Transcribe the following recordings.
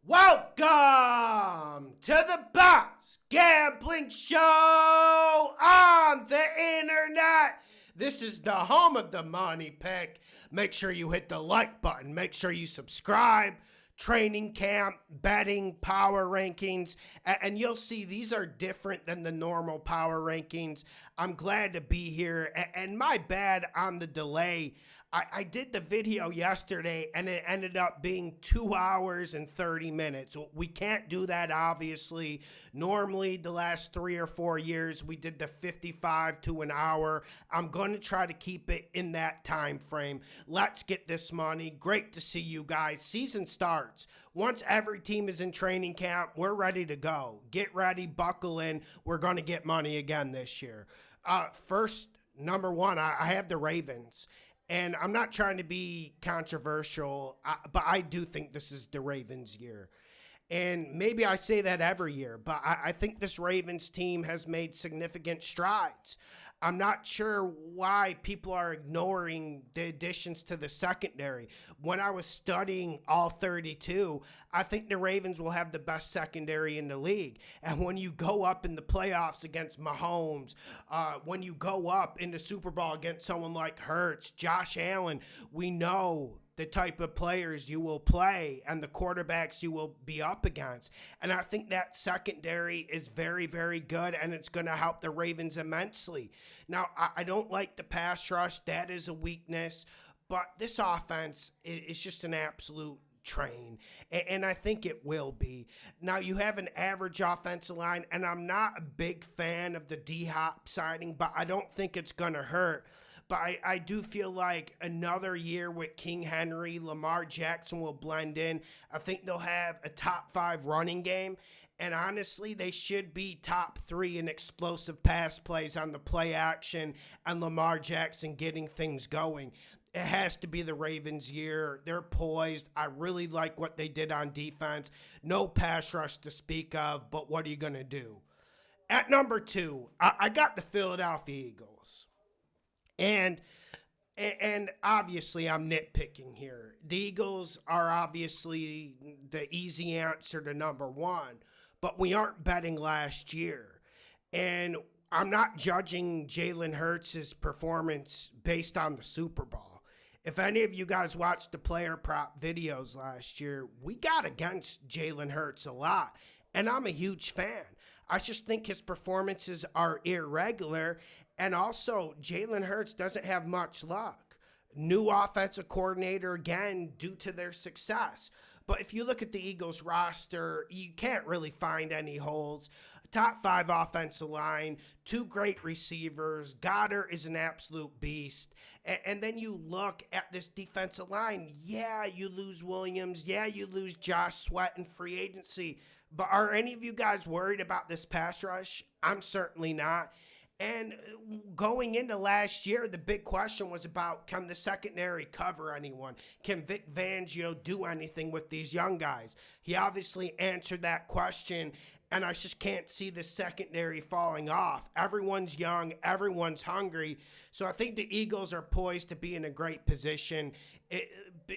Welcome to the best gambling show on the internet. This is the home of the money pick. Make sure you hit the like button. Make sure you subscribe. Training camp, betting, power rankings, and you'll see these are different than the normal power rankings. I'm glad to be here, and my bad on the delay. I did the video yesterday, and it ended up being 2 hours and 30 minutes. We can't do that, obviously. Normally, the last 3 or 4 years, we did the 55 to an hour. I'm going to try to keep it in that time frame. Let's get this money. Great to see you guys. Season starts. Once every team is in training camp, we're ready to go. Get ready, buckle in. We're going to get money again this year. First, number one, I have the Ravens. And I'm not trying to be controversial, but I do think this is the Ravens' year. And maybe I say that every year, but I think this Ravens team has made significant strides. I'm not sure why people are ignoring the additions to the secondary. When I was studying all 32, I think the Ravens will have the best secondary in the league. And when you go up in the playoffs against Mahomes, when you go up in the Super Bowl against someone like Hurts, Josh Allen, we know the type of players you will play and the quarterbacks you will be up against. And I think that secondary is very, very good, and it's going to help the Ravens immensely. Now, I don't like the pass rush. That is a weakness. But this offense is just an absolute train, and I think it will be. Now, you have an average offensive line, and I'm not a big fan of the D-Hop signing, but I don't think it's going to hurt. But I do feel like another year with King Henry, Lamar Jackson will blend in. I think they'll have a top 5 running game. And honestly, they should be top 3 in explosive pass plays on the play action and Lamar Jackson getting things going. It has to be the Ravens' year. They're poised. I really like what they did on defense. No pass rush to speak of, but what are you going to do? At number 2, I got the Philadephia Eagles. And obviously, I'm nitpicking here. The Eagles are obviously the easy answer to number 1, but we aren't betting last year. And I'm not judging Jalen Hurts' performance based on the Super Bowl. If any of you guys watched the player prop videos last year, we got against Jalen Hurts a lot, and I'm a huge fan. I just think his performances are irregular, and also Jalen Hurts doesn't have much luck. New offensive coordinator again due to their success. But if you look at the Eagles roster, you can't really find any holes. Top 5 offensive line, 2 great receivers. Goddard is an absolute beast. And then you look at this defensive line. Yeah, you lose Williams. Yeah, you lose Josh Sweat in free agency. But are any of you guys worried about this pass rush? I'm certainly not. And going into last year, the big question was about, can the secondary cover anyone? Can Vic Fangio do anything with these young guys? He obviously answered that question, and I just can't see the secondary falling off. Everyone's young. Everyone's hungry. So I think the Eagles are poised to be in a great position.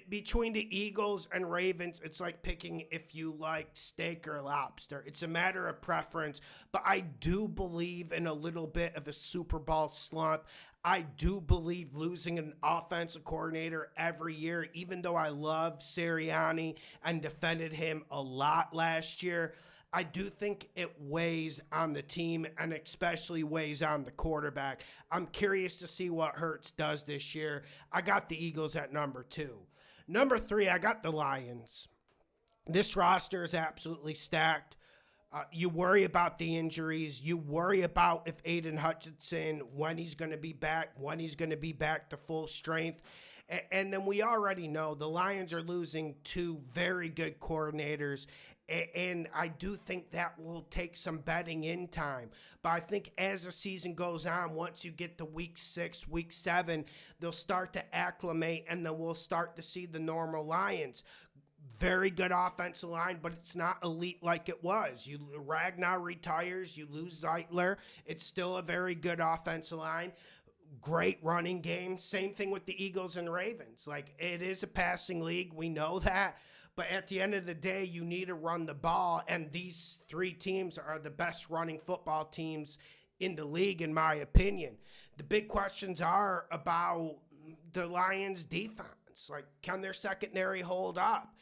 Between the Eagles and Ravens, it's like picking if you like steak or lobster. It's a matter of preference, but I do believe in a little bit of a Super Bowl slump. I do believe losing an offensive coordinator every year, even though I love Sirianni and defended him a lot last year, I do think it weighs on the team and especially weighs on the quarterback. I'm curious to see what Hurts does this year. I got the Eagles at number 2. Number 3, I got the Lions. This roster is absolutely stacked. You worry about the injuries. You worry about if Aiden Hutchinson, when he's going to be back, when he's going to be back to full strength. And then we already know the Lions are losing 2 very good coordinators. And I do think that will take some betting in time. But I think as the season goes on, once you get to week 6, week 7, they'll start to acclimate, and then we'll start to see the normal Lions. Very good offensive line, but it's not elite like it was. Ragnar retires, you lose Zeitler. It's still a very good offensive line. Great running game. Same thing with the Eagles and Ravens. Like, it is a passing league. We know that. But at the end of the day, you need to run the ball, and these three teams are the best running football teams in the league, in my opinion. The big questions are about the Lions' defense. Like, can their secondary hold up?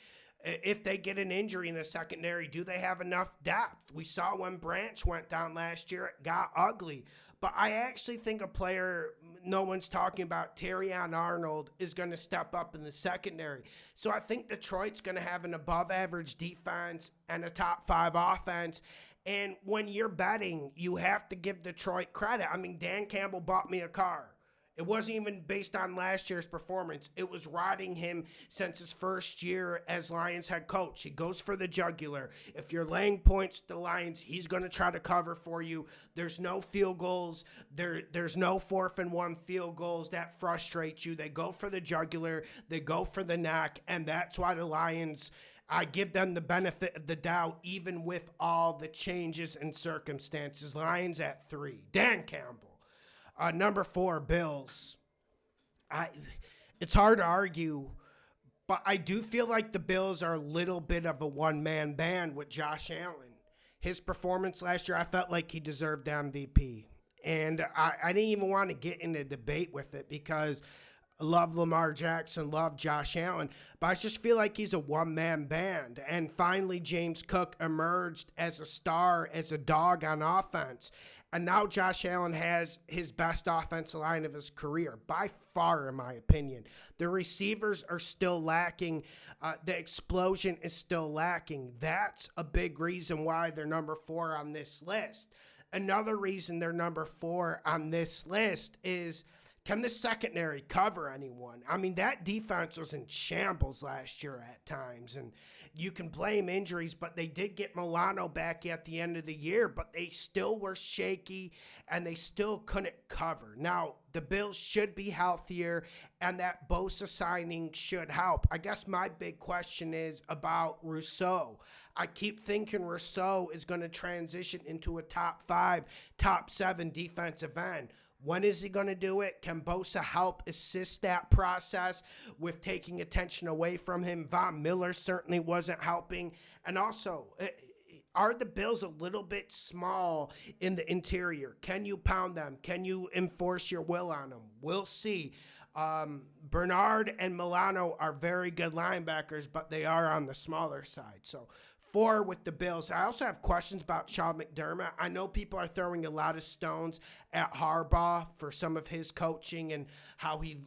If they get an injury in the secondary, do they have enough depth? We saw when Branch went down last year, it got ugly. But I actually think a player no one's talking about, Terrion Arnold, is going to step up in the secondary. So I think Detroit's going to have an above-average defense and a top-5 offense. And when you're betting, you have to give Detroit credit. I mean, Dan Campbell bought me a car. It wasn't even based on last year's performance. It was riding him since his first year as Lions head coach. He goes for the jugular. If you're laying points to the Lions, he's going to try to cover for you. There's no field goals. There's no 4th and 1 field goals that frustrate you. They go for the jugular. They go for the neck. And that's why the Lions, I give them the benefit of the doubt, even with all the changes and circumstances. Lions at 3. Dan Campbell. Number 4, Bills. It's hard to argue, but I do feel like the Bills are a little bit of a one-man band with Josh Allen. His performance last year, I felt like he deserved the MVP. And I didn't even want to get into debate with it because I love Lamar Jackson, love Josh Allen, but I just feel like he's a one-man band. And finally, James Cook emerged as a star, as a dog on offense. And now Josh Allen has his best offensive line of his career, by far, in my opinion. The receivers are still lacking. The explosion is still lacking. That's a big reason why they're number 4 on this list. Another reason they're number 4 on this list is, can the secondary cover anyone? I mean, that defense was in shambles last year at times, and you can blame injuries, but they did get Milano back at the end of the year, but they still were shaky, and they still couldn't cover. Now, the Bills should be healthier, and that Bosa signing should help. I guess my big question is about Rousseau. I keep thinking Rousseau is going to transition into a top 5, top 7 defensive end. When is he going to do it? Can Bosa help assist that process with taking attention away from him? Von Miller certainly wasn't helping. And also, are the Bills a little bit small in the interior? Can you pound them? Can you enforce your will on them? We'll see. Bernard and Milano are very good linebackers, but they are on the smaller side. So 4 with the Bills. I also have questions about Sean McDermott. I know people are throwing a lot of stones at Harbaugh for some of his coaching and how he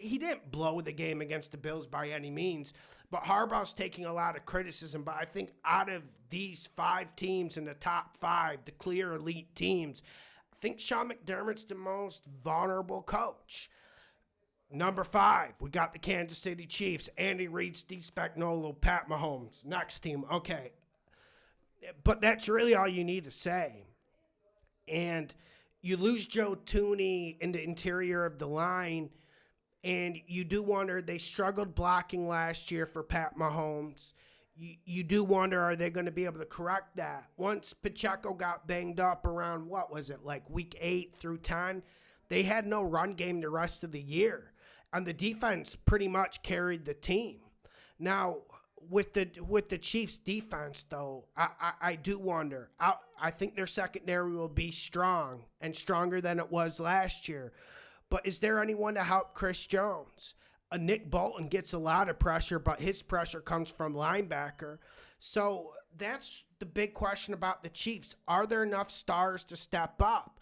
didn't blow the game against the Bills by any means, but Harbaugh's taking a lot of criticism. But I think out of these 5 teams in the top 5, the clear elite teams, I think Sean McDermott's the most vulnerable coach. Number 5, we got the Kansas City Chiefs. Andy Reid, Steve Spagnuolo, Pat Mahomes. Next team. Okay. But that's really all you need to say. And you lose Joe Thuney in the interior of the line, and you do wonder, they struggled blocking last year for Pat Mahomes. You do wonder, are they going to be able to correct that? Once Pacheco got banged up around, what was it, like week 8 through 10, they had no run game the rest of the year. And the defense pretty much carried the team. Now, with the Chiefs' defense, though, I do wonder. I think their secondary will be strong and stronger than it was last year. But is there anyone to help Chris Jones? Nick Bolton gets a lot of pressure, but his pressure comes from linebacker. So that's the big question about the Chiefs. Are there enough stars to step up?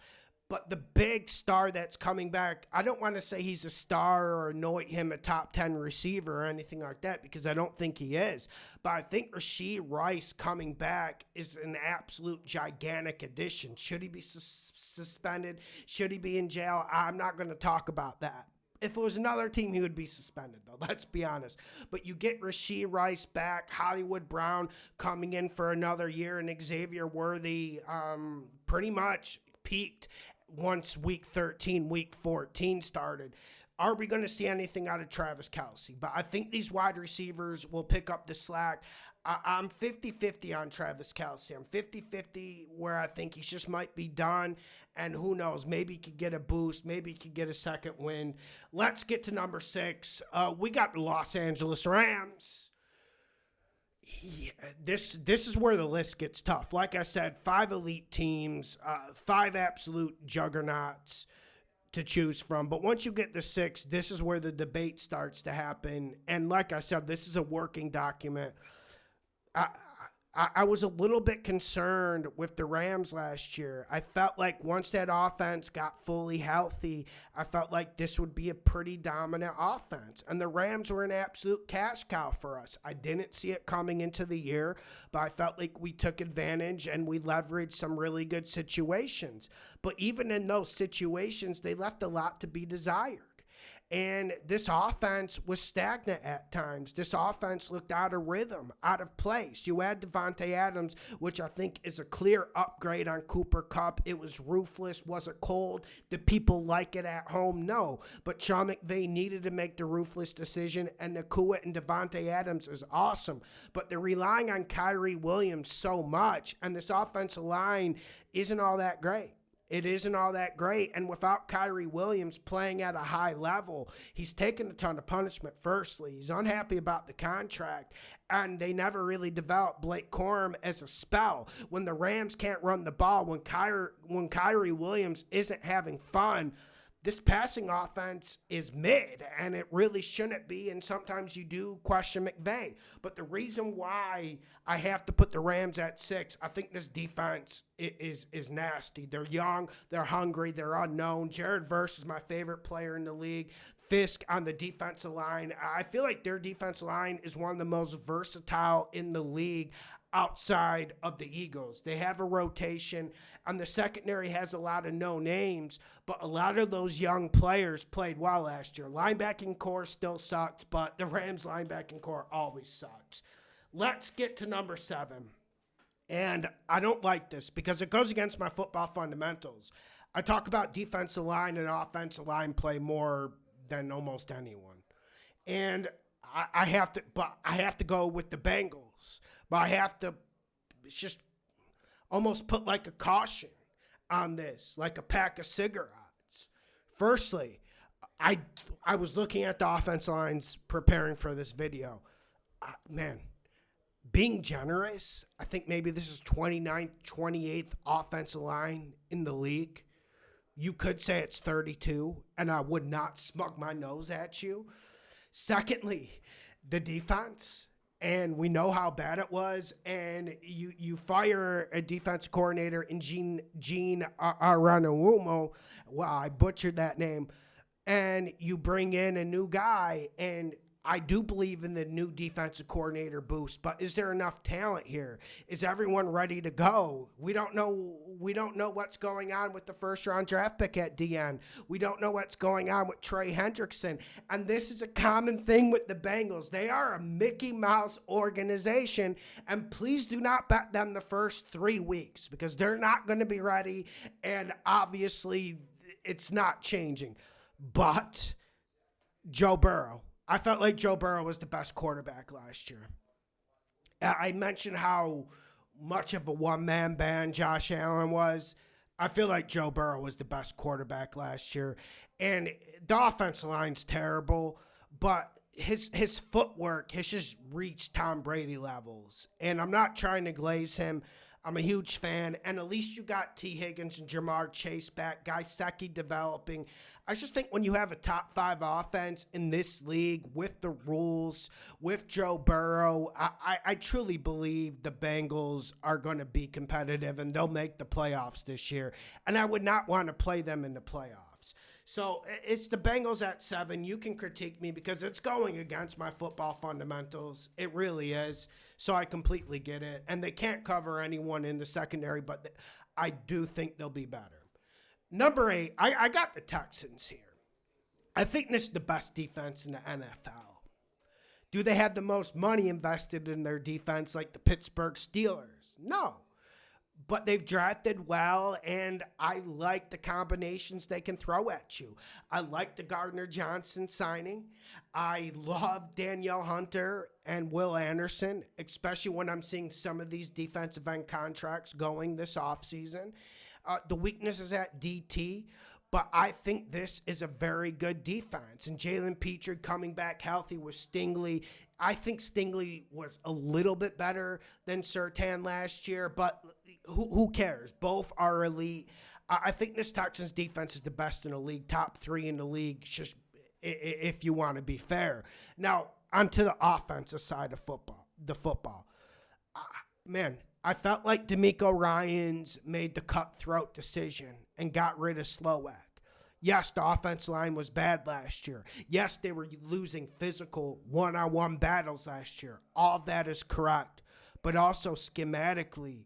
But the big star that's coming back, I don't want to say he's a star or anoint him a top 10 receiver or anything like that, because I don't think he is. But I think Rashee Rice coming back is an absolute gigantic addition. Should he be suspended? Should he be in jail? I'm not going to talk about that. If it was another team, he would be suspended, though. Let's be honest. But you get Rashee Rice back, Hollywood Brown coming in for another year, and Xavier Worthy pretty much peaked once week 13, week 14 started. Are we going to see anything out of Travis Kelce? But I think these wide receivers will pick up the slack. I'm 50-50 on Travis Kelce. I'm 50-50 where I think he just might be done. And who knows, maybe he could get a boost. Maybe he could get a second win. Let's get to number 6. We got the Los Angeles Rams. Yeah, this is where the list gets tough. Like I said, 5 elite teams, 5 absolute juggernauts to choose from. But once you get to 6, this is where the debate starts to happen. And like I said, this is a working document. I was a little bit concerned with the Rams last year. I felt like once that offense got fully healthy, I felt like this would be a pretty dominant offense. And the Rams were an absolute cash cow for us. I didn't see it coming into the year, but I felt like we took advantage and we leveraged some really good situations. But even in those situations, they left a lot to be desired. And this offense was stagnant at times. This offense looked out of rhythm, out of place. You add Davante Adams, which I think is a clear upgrade on Cooper Kupp. It was ruthless. Was it cold? Did people like it at home? No. But Sean McVay needed to make the ruthless decision, and Nakua and Davante Adams is awesome. But they're relying on Kyrie Williams so much, and this offensive line isn't all that great. It isn't all that great. And without Kyrie Williams playing at a high level, he's taken a ton of punishment, firstly. He's unhappy about the contract, and they never really developed Blake Corum as a spell. When the Rams can't run the ball, when Kyrie Williams isn't having fun, this passing offense is mid, and it really shouldn't be, and sometimes you do question McVay. But the reason why I have to put the Rams at 6, I think this defense is nasty. They're young, they're hungry, they're unknown. Jared Verse is my favorite player in the league. Fisk on the defensive line. I feel like their defensive line is one of the most versatile in the league outside of the Eagles. They have a rotation, and the secondary has a lot of no names, but a lot of those young players played well last year. Linebacking core still sucks, but the Rams linebacking core always sucks. Let's get to number 7. And I don't like this because it goes against my football fundamentals. I talk about defensive line and offensive line play more than almost anyone. And I have to go with the Bengals. But I have to just almost put like a caution on this, like a pack of cigarettes. Firstly, I was looking at the offense lines preparing for this video. Man, being generous, I think maybe this is 29th, 28th offensive line in the league. You could say it's 32, and I would not smug my nose at you. Secondly, the defense, and we know how bad it was, and you fire a defensive coordinator in Gene Aranawumo. Wow, I butchered that name. And you bring in a new guy, and I do believe in the new defensive coordinator boost, but is there enough talent here? Is everyone ready to go? We don't know what's going on with the first-round draft pick at DN. We don't know what's going on with Trey Hendrickson. And this is a common thing with the Bengals. They are a Mickey Mouse organization, and please do not bet them the first 3 weeks because they're not going to be ready, and obviously it's not changing. But Joe Burrow. I felt like Joe Burrow was the best quarterback last year. I mentioned how much of a one-man band Josh Allen was. I feel like Joe Burrow was the best quarterback last year. And the offensive line's terrible, but his footwork has just reached Tom Brady levels. And I'm not trying to glaze him. I'm a huge fan, and at least you got T. Higgins and Jamar Chase back, Gesicki developing. I just think when you have a top 5 offense in this league with the rules, with Joe Burrow, I truly believe the Bengals are going to be competitive, and they'll make the playoffs this year. And I would not want to play them in the playoffs. So it's the Bengals at 7. You can critique me because it's going against my football fundamentals. It really is. So I completely get it. And they can't cover anyone in the secondary, but I do think they'll be better. Number 8, I got the Texans here. I think this is the best defense in the NFL. Do they have the most money invested in their defense like the Pittsburgh Steelers? No. But they've drafted well, and I like the combinations they can throw at you. I like the Gardner Johnson signing. I love Danielle Hunter and Will Anderson, especially when I'm seeing some of these defensive end contracts going this offseason. The weakness is at DT, But I think this is a very good defense. And Jalen Petrie coming back healthy with Stingley. I think Stingley was a little bit better than Surtain last year, but who cares? Both are elite. I think this Texans defense is the best in the league, top 3 in the league, just if you want to be fair. Now, onto the offensive side of football. Man, I felt like D'Amico Ryans made the cutthroat decision and got rid of Slowak. Yes, the offensive line was bad last year. Yes, they were losing physical one-on-one battles last year. All that is correct. But also schematically,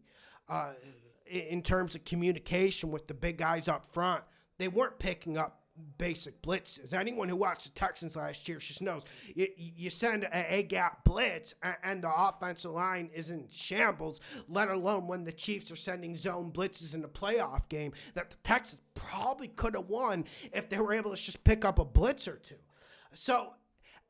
in terms of communication with the big guys up front, they weren't picking up basic blitzes. Anyone who watched the Texans last year just knows you send a A-gap blitz and the offensive line is in shambles, let alone when the Chiefs are sending zone blitzes in the playoff game that the Texans probably could have won if they were able to just pick up a blitz or two. So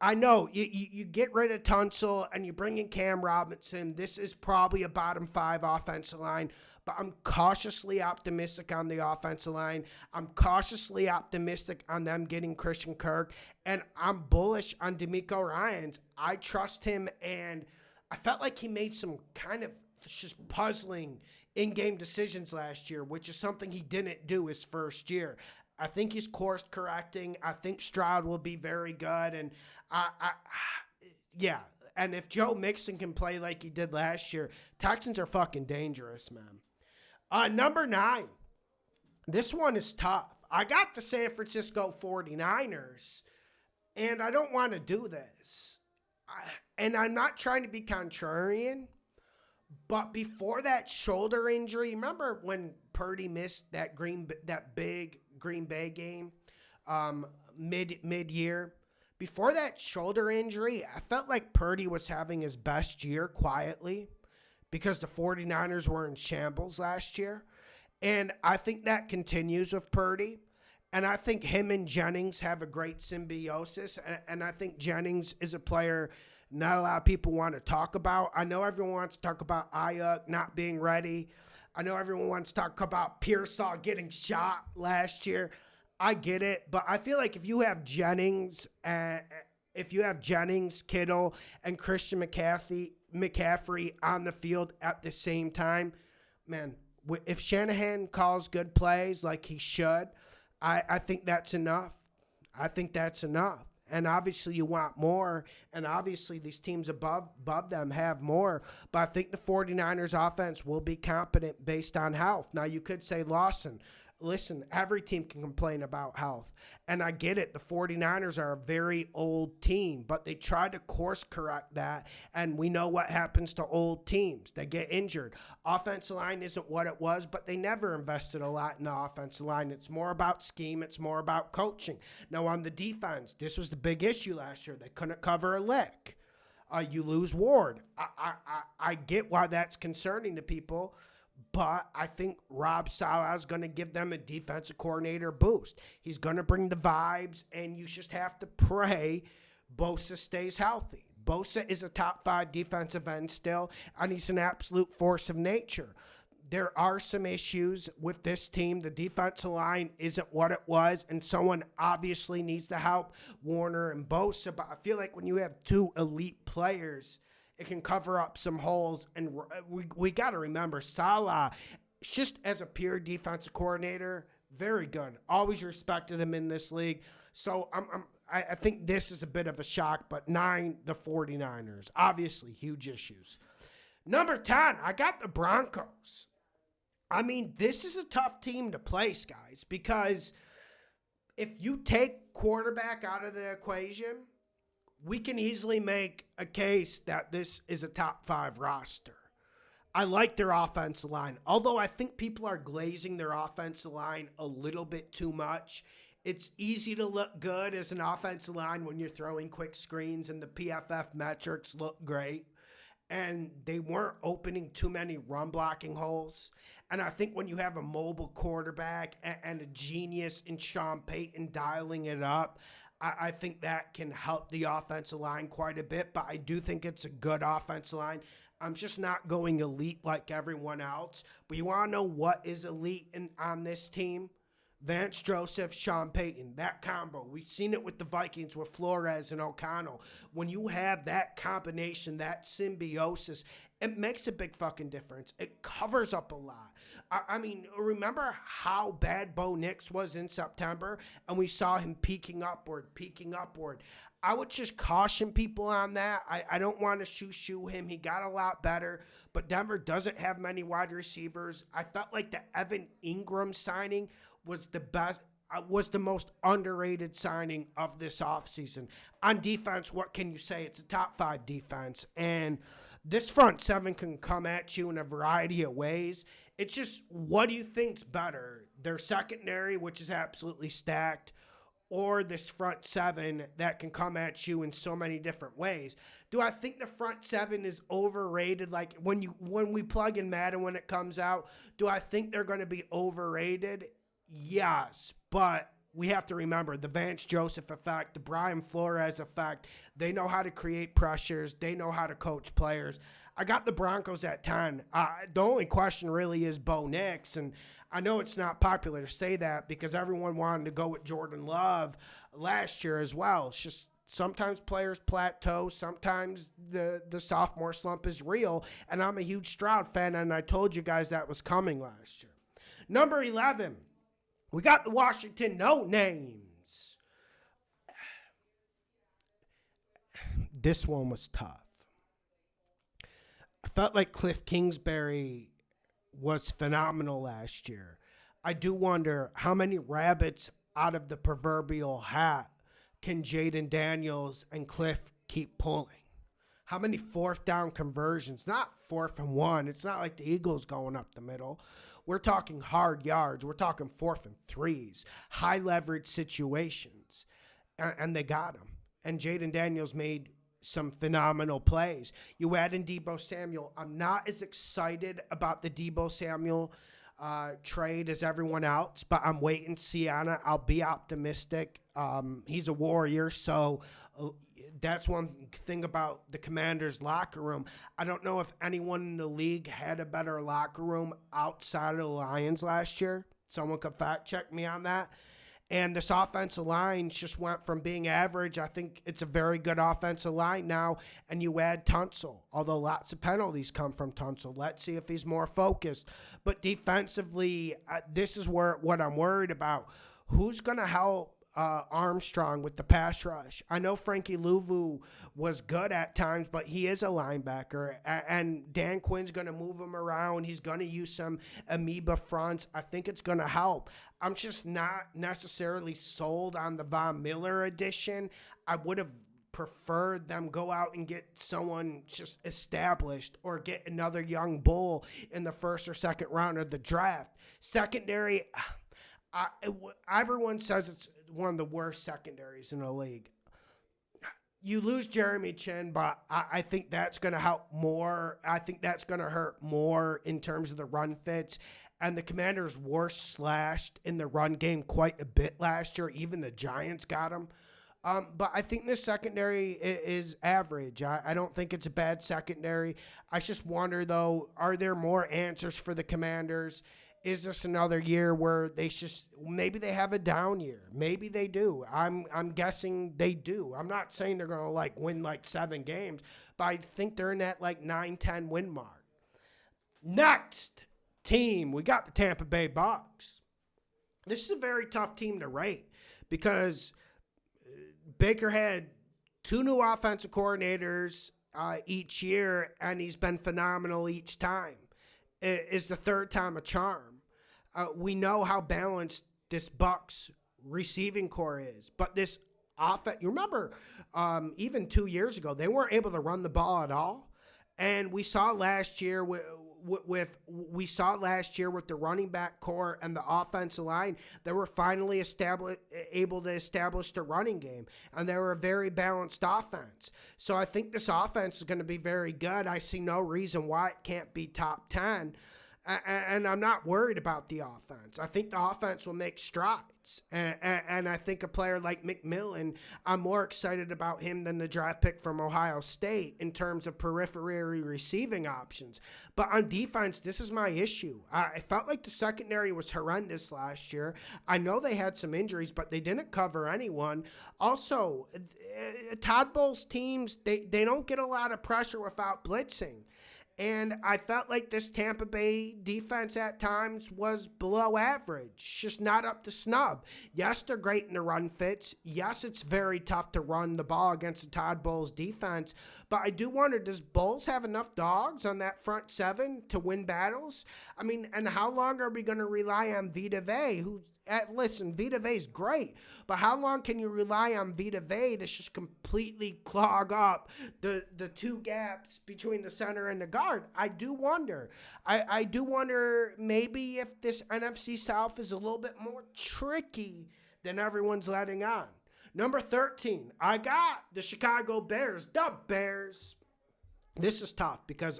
I know you get rid of Tunsil and you bring in Cam Robinson. This is probably a bottom 5 offensive line, but I'm cautiously optimistic on the offensive line. I'm cautiously optimistic on them getting Christian Kirk, and I'm bullish on D'Amico Ryans. I trust him, and I felt like he made some kind of just puzzling in-game decisions last year, which is something he didn't do his first year. I think he's course correcting. I think Stroud will be very good, and yeah. And if Joe Mixon can play like he did last year, Texans are fucking dangerous, man. Number 9. This one is tough. I got the San Francisco 49ers, and I don't want to do this. And I'm not trying to be contrarian, but before that shoulder injury, remember when Purdy missed that big Green Bay game mid-year? Before that shoulder injury, I felt like Purdy was having his best year quietly because the 49ers were in shambles last year. And I think that continues with Purdy. And I think him and Jennings have a great symbiosis. And I think Jennings is a player not a lot of people want to talk about. I know everyone wants to talk about Ayuk not being ready. I know everyone wants to talk about Pearsall getting shot last year. I get it. But I feel like if you have Jennings, Kittle, and Christian McCaffrey on the field at the same time, man, if Shanahan calls good plays like he should, I think that's enough. And obviously you want more, and obviously these teams above them have more. But I think the 49ers offense will be competent based on health. Now you could say Lawson. Listen, every team can complain about health. And I get it. The 49ers are a very old team, but they tried to course correct that. And we know what happens to old teams. They get injured. Offensive line isn't what it was, but they never invested a lot in the offensive line. It's more about scheme. It's more about coaching. Now on the defense, this was the big issue last year. They couldn't cover a lick. You lose Ward. I get why that's concerning to people. But I think Rob Saleh is going to give them a defensive coordinator boost. He's going to bring the vibes, and you just have to pray Bosa stays healthy. Bosa is a top 5 defensive end still, and he's an absolute force of nature. There are some issues with this team. The defensive line isn't what it was, and someone obviously needs to help Warner and Bosa. But I feel like when you have 2 elite players, it can cover up some holes, and we got to remember Saleh, just as a pure defensive coordinator, very good. Always respected him in this league. So I think this is a bit of a shock, but 9, the 49ers. Obviously, huge issues. Number 10, I got the Broncos. I mean, this is a tough team to place, guys, because if you take quarterback out of the equation, we can easily make a case that this is a top 5 roster. I like their offensive line, although I think people are glazing their offensive line a little bit too much. It's easy to look good as an offensive line when you're throwing quick screens and the PFF metrics look great. And they weren't opening too many run blocking holes. And I think when you have a mobile quarterback and a genius in Sean Payton dialing it up, I think that can help the offensive line quite a bit, but I do think it's a good offensive line. I'm just not going elite like everyone else. But you want to know what is elite on this team? Vance Joseph, Sean Payton, that combo. We've seen it with the Vikings with Flores and O'Connell. When you have that combination, that symbiosis, it makes a big fucking difference. It covers up a lot. I mean, remember how bad Bo Nix was in September? And we saw him peaking upward. I would just caution people on that. I don't want to shoo him. He got a lot better, but Denver doesn't have many wide receivers. I felt like the Evan Ingram signing was the best, was the most underrated signing of this offseason. On defense, what can you say? It's a top 5 defense, and this front 7 can come at you in a variety of ways. It's just, what do you think's better? Their secondary, which is absolutely stacked, or this front 7 that can come at you in so many different ways? Do I think the front 7 is overrated? Like when we plug in Madden when it comes out, do I think they're going to be overrated? Yes, but we have to remember the Vance Joseph effect, the Brian Flores effect. They know how to create pressures. They know how to coach players. I got the Broncos at 10. The only question really is Bo Nix, and I know it's not popular to say that because everyone wanted to go with Jordan Love last year as well. It's just sometimes players plateau. Sometimes the sophomore slump is real, and I'm a huge Stroud fan, and I told you guys that was coming last year. Number 11. We got the Washington No Names. This one was tough. I felt like Cliff Kingsbury was phenomenal last year. I do wonder how many rabbits out of the proverbial hat can Jaden Daniels and Cliff keep pulling? How many 4th down conversions? Not 4th and 1. It's not like the Eagles going up the middle. We're talking hard yards. We're talking 4th and 3s, high leverage situations, and they got him. And Jaden Daniels made some phenomenal plays. You add in Deebo Samuel. I'm not as excited about the Deebo Samuel trade as everyone else, but I'm waiting to see on it. I'll be optimistic. He's a warrior, so that's one thing about the Commanders' locker room. I don't know if anyone in the league had a better locker room outside of the Lions last year. Someone could fact check me on that. And this offensive line just went from being average. I think it's a very good offensive line now. And you add Tunsil, although lots of penalties come from Tunsil. Let's see if he's more focused. But defensively, this is what I'm worried about. Who's going to help Armstrong with the pass rush? I know Frankie Louvu was good at times, but he is a linebacker, and Dan Quinn's going to move him around. He's going to use some amoeba fronts. I think it's going to help. I'm just not necessarily sold on the Von Miller addition. I would have preferred them go out and get someone just established or get another young bull in the 1st or 2nd round of the draft. Secondary, everyone says it's one of the worst secondaries in the league. You lose Jeremy Chin, but I think that's going to help more. I think that's going to hurt more in terms of the run fits. And the Commanders were slashed in the run game quite a bit last year. Even the Giants got them. But I think this secondary is average. I don't think it's a bad secondary. I just wonder, though, are there more answers for the Commanders? Is this another year where maybe they have a down year? Maybe they do. I'm guessing they do. I'm not saying they're going to win 7 games, but I think they're in that 9-10 win mark. Next team, we got the Tampa Bay Bucs. This is a very tough team to rate because Baker had 2 new offensive coordinators each year, and he's been phenomenal each time. Is the 3rd time a charm. We know how balanced this Bucs receiving core is, but this offense, you remember, even 2 years ago, they weren't able to run the ball at all, and we saw last year with the running back core and the offensive line, they were finally able to establish the running game, and they were a very balanced offense. So I think this offense is going to be very good. I see no reason why it can't be top 10. And I'm not worried about the offense. I think the offense will make strides. And I think a player like McMillan, I'm more excited about him than the draft pick from Ohio State in terms of periphery receiving options. But on defense, this is my issue. I felt like the secondary was horrendous last year. I know they had some injuries, but they didn't cover anyone. Also, Todd Bowles teams, they don't get a lot of pressure without blitzing. And I felt like this Tampa Bay defense at times was below average, just not up to snub. Yes, they're great in the run fits. Yes, it's very tough to run the ball against the Todd Bowles defense. But I do wonder, does Bowles have enough dogs on that front seven to win battles? I mean, and how long are we going to rely on Vita Vea, who... Listen, Vita Vea's great, but how long can you rely on Vita Vea to just completely clog up the two gaps between the center and the guard? I do wonder. I do wonder maybe if this NFC South is a little bit more tricky than everyone's letting on. Number 13, I got the Chicago Bears, the Bears. This is tough because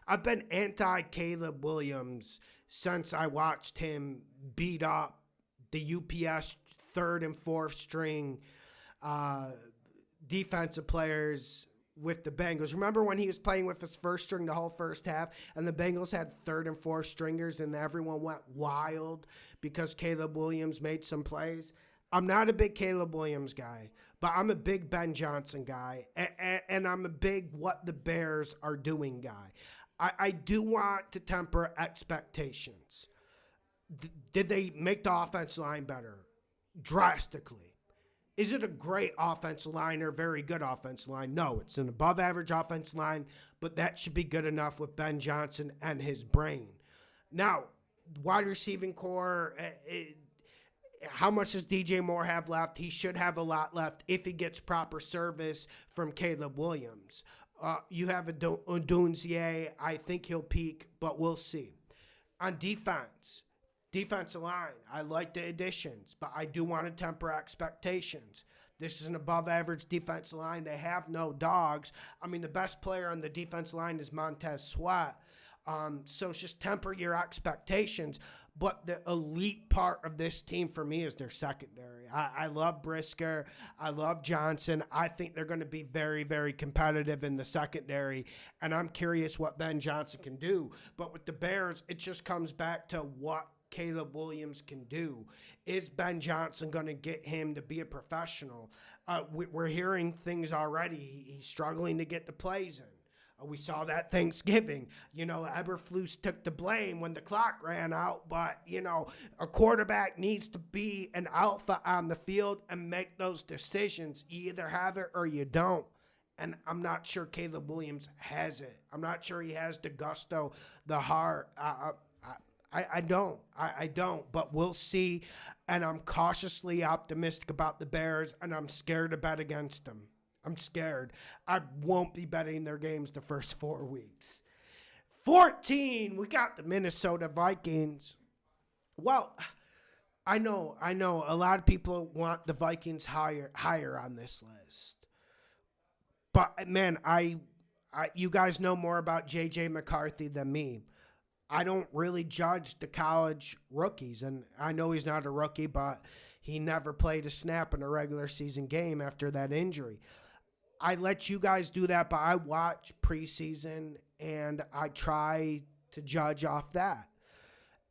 I've been anti-Caleb Williams since I watched him beat up the UPS third and fourth string defensive players with the Bengals. Remember when he was playing with his first string the whole first half and the Bengals had third and fourth stringers and everyone went wild because Caleb Williams made some plays? I'm not a big Caleb Williams guy, but I'm a big Ben Johnson guy, and I'm a big what the Bears are doing guy. I do want to temper expectations. Did they make the offensive line better? Drastically. Is it a great offensive line or very good offensive line? No, it's an above-average offensive line, but that should be good enough with Ben Johnson and his brain. Now, wide receiving core, how much does DJ Moore have left? He should have a lot left if he gets proper service from Caleb Williams. You have a Odunze. I think he'll peak, but we'll see. On defensive line, I like the additions, but I do want to temper expectations. This is an above-average defensive line. They have no dogs. I mean, the best player on the defensive line is Montez Sweat. So just temper your expectations. But the elite part of this team for me is their secondary. I love Brisker. I love Johnson. I think they're going to be very, very competitive in the secondary. And I'm curious what Ben Johnson can do. But with the Bears, it just comes back to what Caleb Williams can do. Is Ben Johnson going to get him to be a professional? We're hearing things already. He's struggling to get the plays in. We saw that Thanksgiving. Eberflus took the blame when the clock ran out, but, a quarterback needs to be an alpha on the field and make those decisions. You either have it or you don't. And I'm not sure Caleb Williams has it. I'm not sure he has the gusto, the heart. I don't, but we'll see. And I'm cautiously optimistic about the Bears, and I'm scared to bet against them. I'm scared. I won't be betting their games the first 4 weeks. 14, we got the Minnesota Vikings. Well, I know. A lot of people want the Vikings higher on this list. But, man, you guys know more about J.J. McCarthy than me. I don't really judge the college rookies, and I know he's not a rookie, but he never played a snap in a regular season game after that injury. I let you guys do that, but I watch preseason, and I try to judge off that.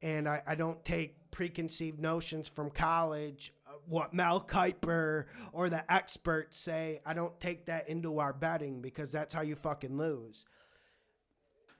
And I don't take preconceived notions from college, what Mel Kiper or the experts say. I don't take that into our betting because that's how you fucking lose.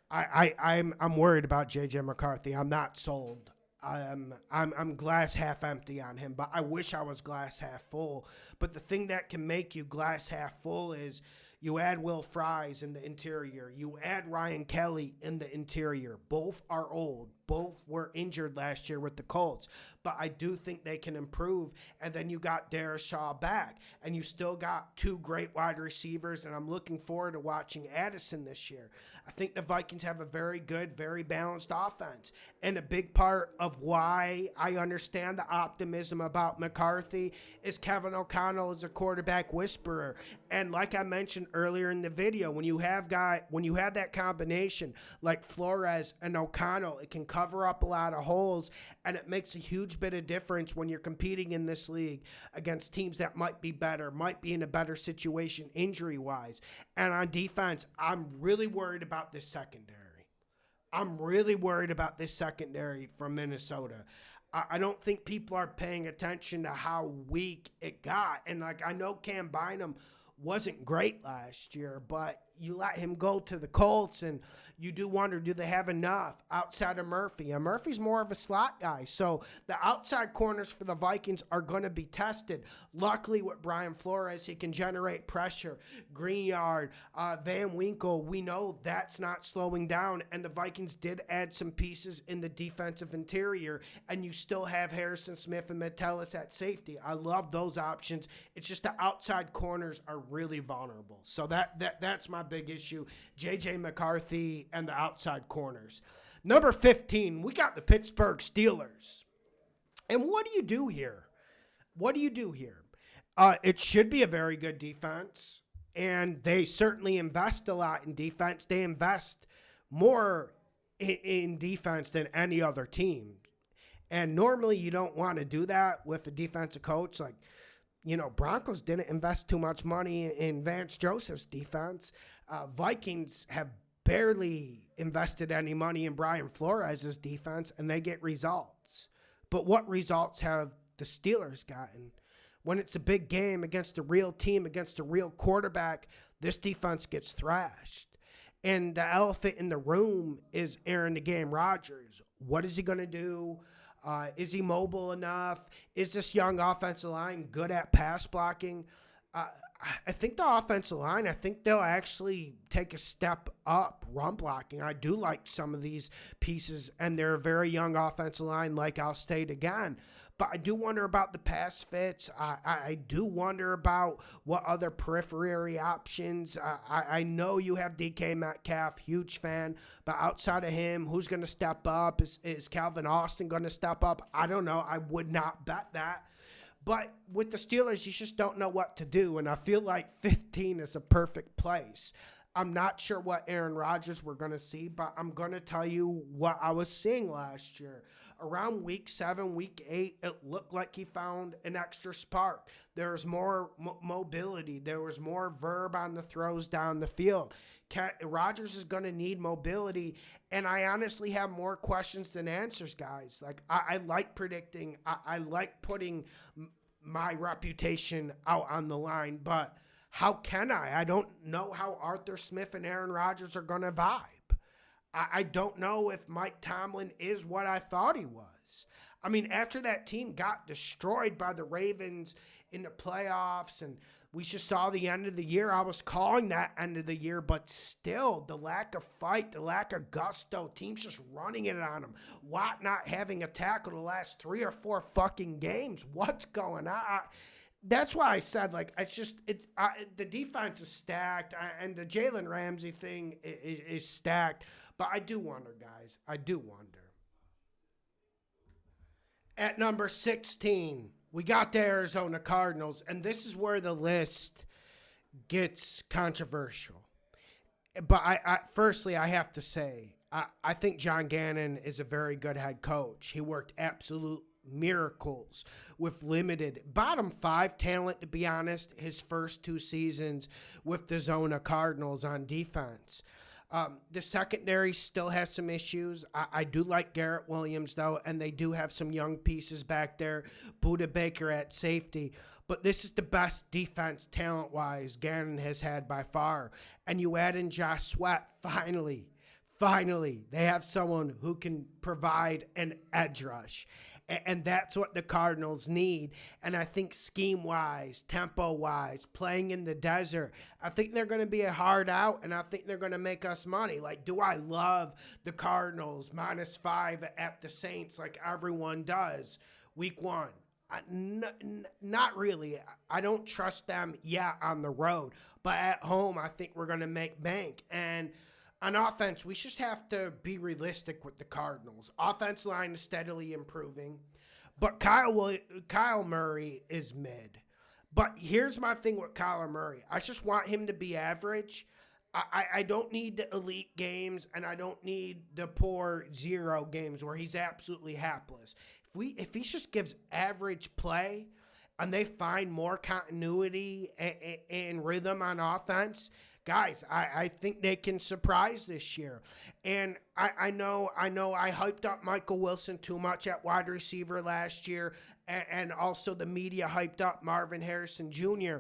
I'm worried about J.J. McCarthy. I'm not sold. I'm glass half empty on him, but I wish I was glass half full. But the thing that can make you glass half full is you add Will Fries in the interior. You add Ryan Kelly in the interior. Both are old. Both were injured last year with the Colts. But I do think they can improve. And then you got Darius Shaw back. And you still got two great wide receivers. And I'm looking forward to watching Addison this year. I think the Vikings have a very good, very balanced offense. And a big part of why I understand the optimism about McCarthy is Kevin O'Connell is a quarterback whisperer. And like I mentioned earlier in the video, when you have that combination like Flores and O'Connell, it can cover up a lot of holes, and it makes a huge bit of difference when you're competing in this league against teams that might be better, might be in a better situation injury-wise. And on defense, I'm really worried about this secondary. I'm really worried about this secondary from Minnesota. I don't think people are paying attention to how weak it got. And, like, I know Cam Bynum wasn't great last year, but you let him go to the Colts, and you do wonder, do they have enough outside of Murphy? And Murphy's more of a slot guy. So the outside corners for the Vikings are going to be tested. Luckily with Brian Flores, he can generate pressure. Greenyard, Van Winkle, we know that's not slowing down. And the Vikings did add some pieces in the defensive interior, and you still have Harrison Smith and Metellus at safety. I love those options. It's just the outside corners are really vulnerable. So that's my big issue. J.J. McCarthy and the outside corners. Number 15, we got the Pittsburgh Steelers. And what do you do here? It should be a very good defense, and they certainly invest a lot in defense. They invest more in defense than any other team. And normally you don't want to do that with a defensive coach. Like, Broncos didn't invest too much money in Vance Joseph's defense. Vikings have barely invested any money in Brian Flores' defense, and they get results. But what results have the Steelers gotten? When it's a big game against a real team, against a real quarterback, this defense gets thrashed. And the elephant in the room is Aaron the Game Rodgers. What is he going to do? Is he mobile enough? Is this young offensive line good at pass blocking? I think the offensive line, I think they'll actually take a step up run blocking. I do like some of these pieces, and they're a very young offensive line, like I'll state again. But I do wonder about the pass fits. I do wonder about what other periphery options. I know you have DK Metcalf, huge fan. But outside of him, who's going to step up? Is Calvin Austin going to step up? I don't know. I would not bet that. But with the Steelers, you just don't know what to do. And I feel like 15 is a perfect place. I'm not sure what Aaron Rodgers we're going to see, but I'm going to tell you what I was seeing last year. Around week 7, week 8, it looked like he found an extra spark. There was more mobility. There was more verb on the throws down the field. Rodgers is going to need mobility, and I honestly have more questions than answers, guys. Like, I like predicting. I like putting my reputation out on the line, but how can I? I don't know how Arthur Smith and Aaron Rodgers are going to vibe. I don't know if Mike Tomlin is what I thought he was. I mean, after that team got destroyed by the Ravens in the playoffs, and we just saw the end of the year, I was calling that end of the year, but still, the lack of fight, the lack of gusto, teams just running it on them. Watt not having a tackle the last 3 or 4 fucking games. What's going on? That's why I said, like, the defense is stacked, and the Jalen Ramsey thing is stacked. But I do wonder, guys. I do wonder. At number 16, we got the Arizona Cardinals, and this is where the list gets controversial. But firstly, I have to say, I think John Gannon is a very good head coach. He worked absolute miracles with limited bottom 5 talent, to be honest, his first 2 seasons with the Arizona Cardinals on defense. The secondary still has some issues. I do like Garrett Williams, though, and they do have some young pieces back there. Budda Baker at safety. But this is the best defense, talent-wise, Gannon has had by far. And you add in Josh Sweat, finally, they have someone who can provide an edge rush. And that's what the Cardinals need. And I think scheme-wise, tempo-wise, playing in the desert, I think they're going to be a hard out, and I think they're going to make us money. Like, do I love the Cardinals -5 at the Saints like everyone does week 1? Not really. I don't trust them yet on the road. But at home, I think we're going to make bank. And on offense, we just have to be realistic with the Cardinals. Offense line is steadily improving, but Kyle Murray is mid. But here's my thing with Kyler Murray. I just want him to be average. I don't need the elite games, and I don't need the poor zero games where he's absolutely hapless. If he just gives average play and they find more continuity and rhythm on offense, guys, I think they can surprise this year. And I know I hyped up Michael Wilson too much at wide receiver last year, and also the media hyped up Marvin Harrison Jr.,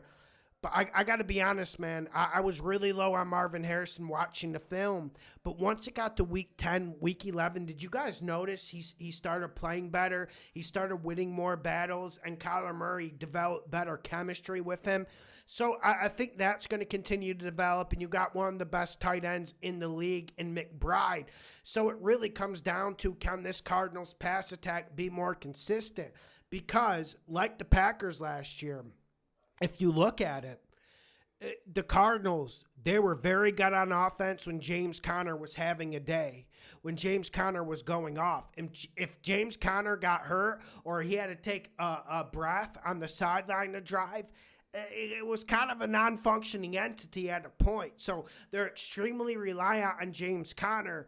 but I got to be honest, man. I was really low on Marvin Harrison watching the film. But once it got to week 10, week 11, did you guys notice he started playing better? He started winning more battles, and Kyler Murray developed better chemistry with him. So I think that's going to continue to develop, and you got one of the best tight ends in the league in McBride. So it really comes down to, can this Cardinals pass attack be more consistent? Because like the Packers last year, if you look at it, the Cardinals, they were very good on offense when James Conner was having a day, when James Conner was going off. And if James Conner got hurt or he had to take a breath on the sideline to drive, it was kind of a non-functioning entity at a point. So they're extremely reliant on James Conner.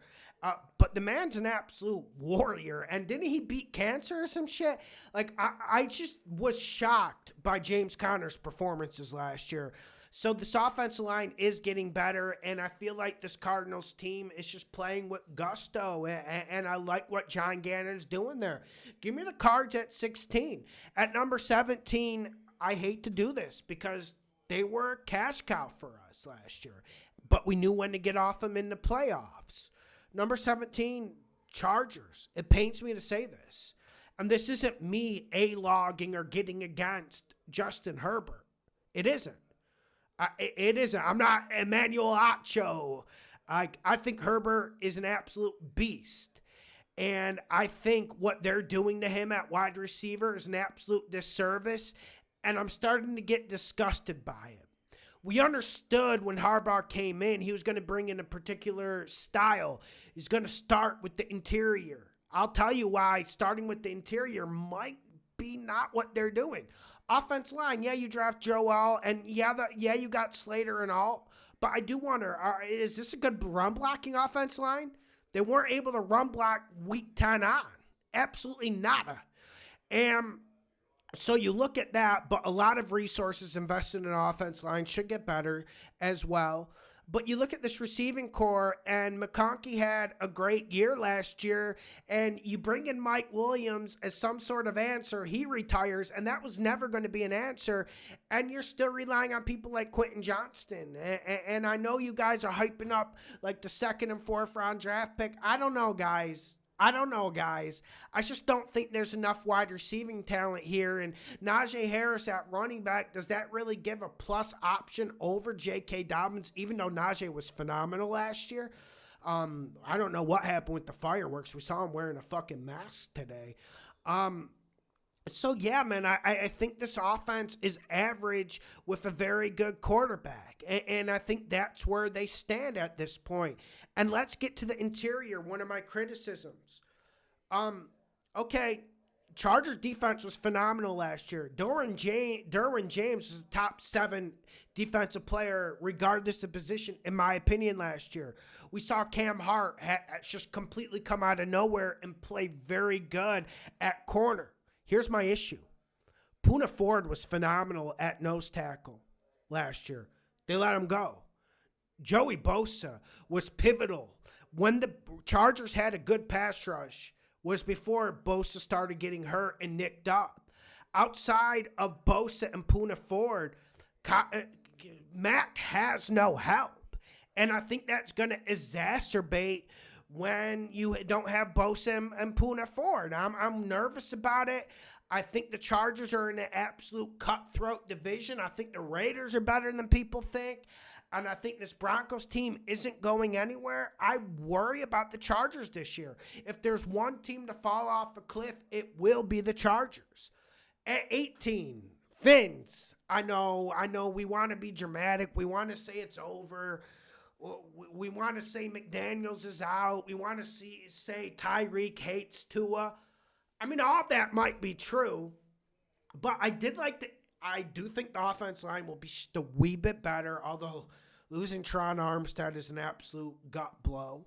But the man's an absolute warrior. And didn't he beat cancer or some shit? Like, I just was shocked by James Conner's performances last year. So this offensive line is getting better, and I feel like this Cardinals team is just playing with gusto, and I like what John Gannon's doing there. Give me the Cards at 16. At number 17, I hate to do this because they were a cash cow for us last year, but we knew when to get off them in the playoffs. Number 17, Chargers. It pains me to say this, and this isn't me A-logging or getting against Justin Herbert. It isn't. It isn't. I'm not Emmanuel Acho. I think Herbert is an absolute beast. And I think what they're doing to him at wide receiver is an absolute disservice. And I'm starting to get disgusted by it. We understood when Harbaugh came in, he was going to bring in a particular style. He's going to start with the interior. I'll tell you why starting with the interior might be not what they're doing. Offense line, yeah, you draft Joel, and yeah, you got Slater and all. But I do wonder, is this a good run blocking offense line? They weren't able to run block week 10 on. Absolutely nada. And so you look at that, but a lot of resources invested in an offense line should get better as well. But you look at this receiving core, and McConkey had a great year last year, and you bring in Mike Williams as some sort of answer. He retires, and that was never going to be an answer, and you're still relying on people like Quentin Johnston. And I know you guys are hyping up like the 2nd and 4th round draft pick. I don't know, guys. I just don't think there's enough wide receiving talent here. And Najee Harris at running back, does that really give a plus option over J.K. Dobbins, even though Najee was phenomenal last year? I don't know what happened with the fireworks. We saw him wearing a fucking mask today. So, yeah, man, I think this offense is average with a very good quarterback. And I think that's where they stand at this point. And let's get to the interior, one of my criticisms. Okay, Chargers defense was phenomenal last year. Derwin James was a top 7 defensive player, regardless of position, in my opinion, last year. We saw Cam Hart just completely come out of nowhere and play very good at corner. Here's my issue. Poona Ford was phenomenal at nose tackle last year. They let him go. Joey Bosa was pivotal. When the Chargers had a good pass rush was before Bosa started getting hurt and nicked up. Outside of Bosa and Poona Ford, Mac has no help. And I think that's going to exacerbate when you don't have Bosa and Poona Ford. I'm nervous about it. I think the Chargers are in an absolute cutthroat division. I think the Raiders are better than people think. And I think this Broncos team isn't going anywhere. I worry about the Chargers this year. If there's one team to fall off a cliff, it will be the Chargers. At 18, Fins. I know we want to be dramatic. We want to say it's over. We want to say McDaniels is out. We want to say Tyreek hates Tua. I mean, all that might be true, but I I do think the offense line will be just a wee bit better, although losing Tron Armstead is an absolute gut blow.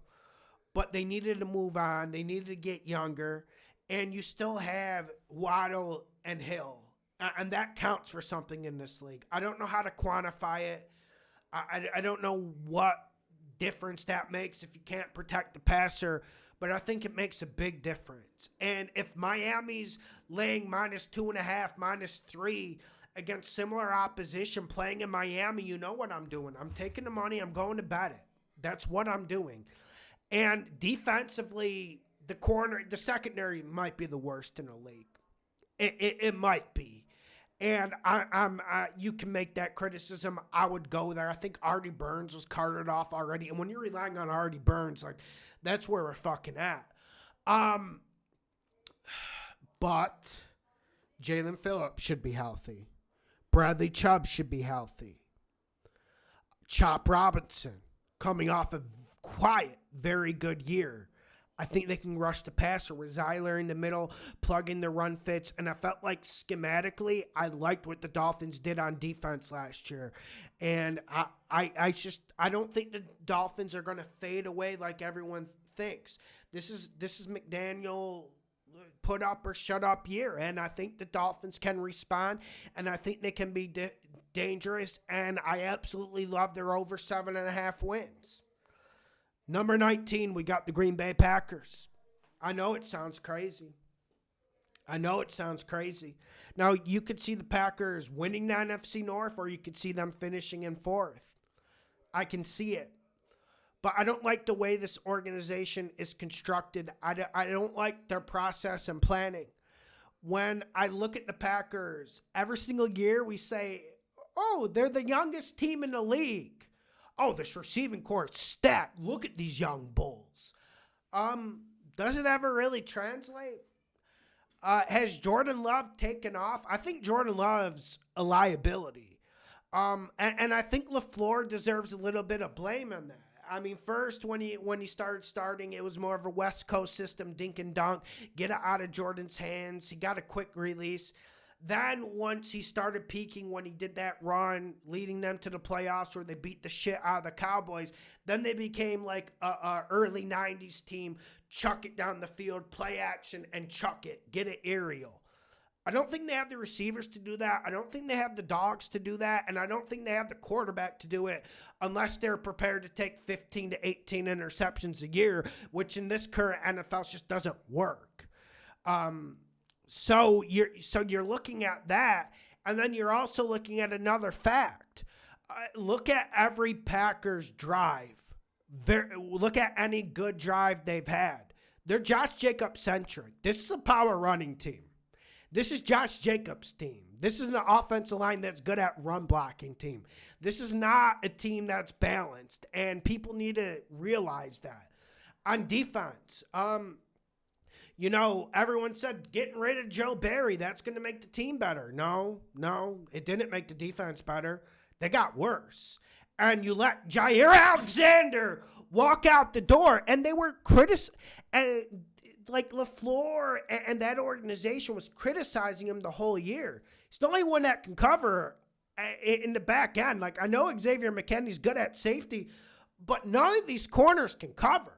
But they needed to move on. They needed to get younger. And you still have Waddle and Hill. And that counts for something in this league. I don't know how to quantify it. I don't know what difference that makes if you can't protect the passer, but I think it makes a big difference. And if Miami's laying -2.5, -3 against similar opposition playing in Miami, you know what I'm doing. I'm taking the money. I'm going to bet it. That's what I'm doing. And defensively, the secondary might be the worst in the league. It might be. And you can make that criticism. I would go there. I think Artie Burns was carted off already. And when you're relying on Artie Burns, like, that's where we're fucking at. But Jalen Phillips should be healthy. Bradley Chubb should be healthy. Chop Robinson coming off a quiet, very good year. I think they can rush the passer with Zeiler in the middle, plug in the run fits. And I felt like schematically, I liked what the Dolphins did on defense last year. And I don't think the Dolphins are going to fade away like everyone thinks. This is McDaniel put up or shut up year. And I think the Dolphins can respond. And I think they can be dangerous. And I absolutely love their over 7.5 wins. Number 19, we got the Green Bay Packers. I know it sounds crazy. Now, you could see the Packers winning the NFC North, or you could see them finishing in 4th. I can see it. But I don't like the way this organization is constructed. I don't like their process and planning. When I look at the Packers, every single year we say, oh, they're the youngest team in the league. Oh, this receiving core is stacked. Look at these young bulls. Does it ever really translate? Has Jordan Love taken off? I think Jordan Love's a liability. And I think LaFleur deserves a little bit of blame on that. I mean, first, when he started starting, it was more of a West Coast system, dink and dunk, get it out of Jordan's hands. He got a quick release. Then once he started peaking, when he did that run, leading them to the playoffs where they beat the shit out of the Cowboys, then they became like a early 90s team, chuck it down the field, play action, and chuck it, get it aerial. I don't think they have the receivers to do that. I don't think they have the dogs to do that. And I don't think they have the quarterback to do it unless they're prepared to take 15 to 18 interceptions a year, which in this current NFL just doesn't work. So you're looking at that, and then you're also looking at another fact. Look at every Packers drive. Look at any good drive they've had. They're Josh Jacobs centric. This is a power running team. This is Josh Jacobs' team. This is an offensive line that's good at run blocking team. This is not a team that's balanced, and people need to realize that. On defense, everyone said getting rid of Joe Barry, that's going to make the team better. No, it didn't make the defense better. They got worse. And you let Jair Alexander walk out the door, and they were and like LaFleur and that organization was criticizing him the whole year. He's the only one that can cover in the back end. Like, I know Xavier McKinney's good at safety, but none of these corners can cover.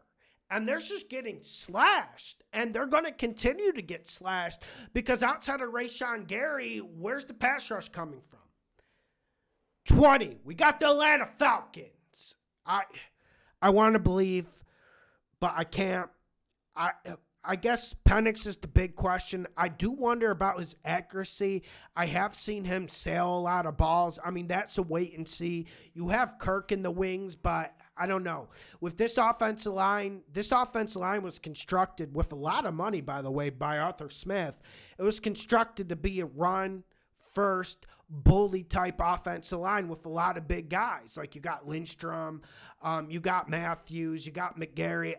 And they're just getting slashed. And they're going to continue to get slashed because outside of Rashawn Gary, where's the pass rush coming from? 20. We got the Atlanta Falcons. I want to believe, but I can't. I guess Penix is the big question. I do wonder about his accuracy. I have seen him sail a lot of balls. I mean, that's a wait and see. You have Kirk in the wings, but I don't know. With this offensive line was constructed with a lot of money, by the way, by Arthur Smith. It was constructed to be a run-first, bully-type offensive line with a lot of big guys. Like, you got Lindstrom, you got Matthews, you got McGarry.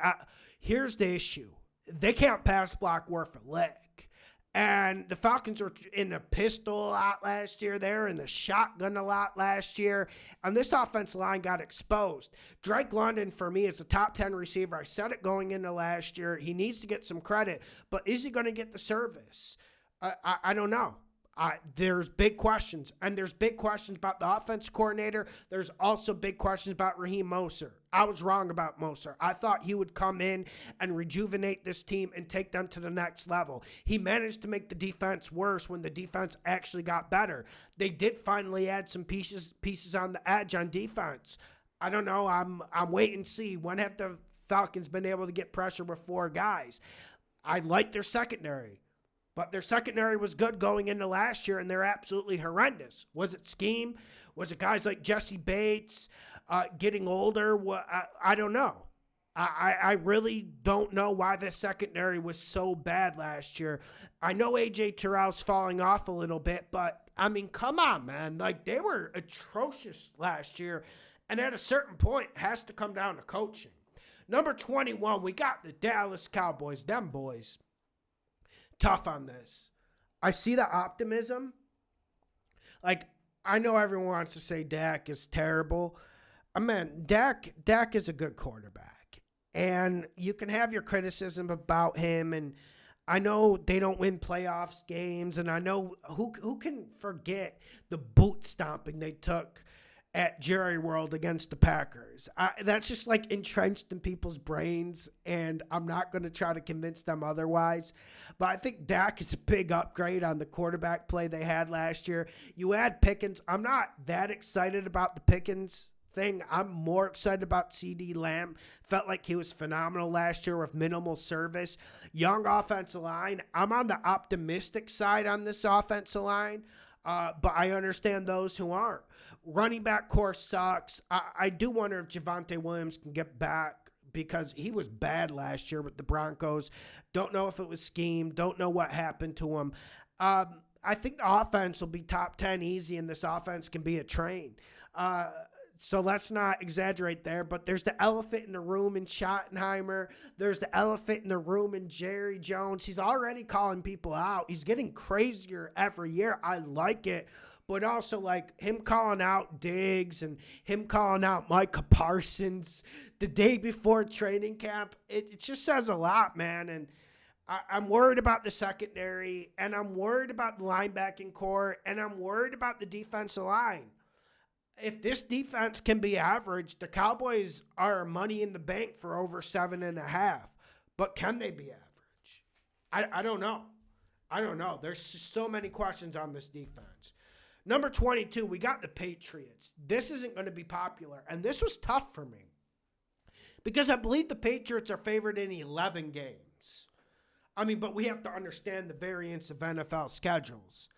Here's the issue. They can't pass block worth a lick. And the Falcons were in the pistol a lot last year. They were in the shotgun a lot last year. And this offensive line got exposed. Drake London, for me, is a top 10 receiver. I said it going into last year. He needs to get some credit. But is he going to get the service? I don't know. There's big questions, and there's big questions about the offense coordinator. There's also big questions about Raheem Mostert. I was wrong about Mostert. I thought he would come in and rejuvenate this team and take them to the next level. He managed to make the defense worse when the defense actually got better. They did finally add some pieces on the edge on defense. I don't know. I'm waiting to see. When have the Falcons been able to get pressure with 4 guys? I like their secondary. But their secondary was good going into last year, and they're absolutely horrendous. Was it scheme? Was it guys like Jesse Bates getting older? I don't know. I really don't know why the secondary was so bad last year. I know A.J. Terrell's falling off a little bit, but, I mean, come on, man. Like, they were atrocious last year, and at a certain point, it has to come down to coaching. Number 21, we got the Dallas Cowboys. Them boys. Tough on this. I see the optimism. Like, I know everyone wants to say Dak is terrible. I mean, Dak is a good quarterback. And you can have your criticism about him. And I know they don't win playoffs games. And I know who can forget the boot stomping they took at Jerry World against the Packers. That's just like entrenched in people's brains, and I'm not going to try to convince them otherwise. But I think Dak is a big upgrade on the quarterback play they had last year. You add Pickens. I'm not that excited about the Pickens thing. I'm more excited about CD Lamb. Felt like he was phenomenal last year with minimal service. Young offensive line. I'm on the optimistic side on this offensive line, but I understand those who aren't. Running back core sucks. I do wonder if Javonte Williams can get back because he was bad last year with the Broncos. Don't know if it was scheme. Don't know what happened to him. I think the offense will be top 10 easy, and this offense can be a train. So let's not exaggerate there, but there's the elephant in the room in Schottenheimer. There's the elephant in the room in Jerry Jones. He's already calling people out. He's getting crazier every year. I like it. But also, like, him calling out Diggs and him calling out Micah Parsons the day before training camp, it just says a lot, man. And I'm worried about the secondary, and I'm worried about the linebacking core, and I'm worried about the defensive line. If this defense can be average, the Cowboys are money in the bank for over 7.5. But can they be average? I don't know. I don't know. There's just so many questions on this defense. Number 22, we got the Patriots. This isn't going to be popular, and this was tough for me because I believe the Patriots are favored in 11 games. I mean, but we have to understand the variance of NFL schedules.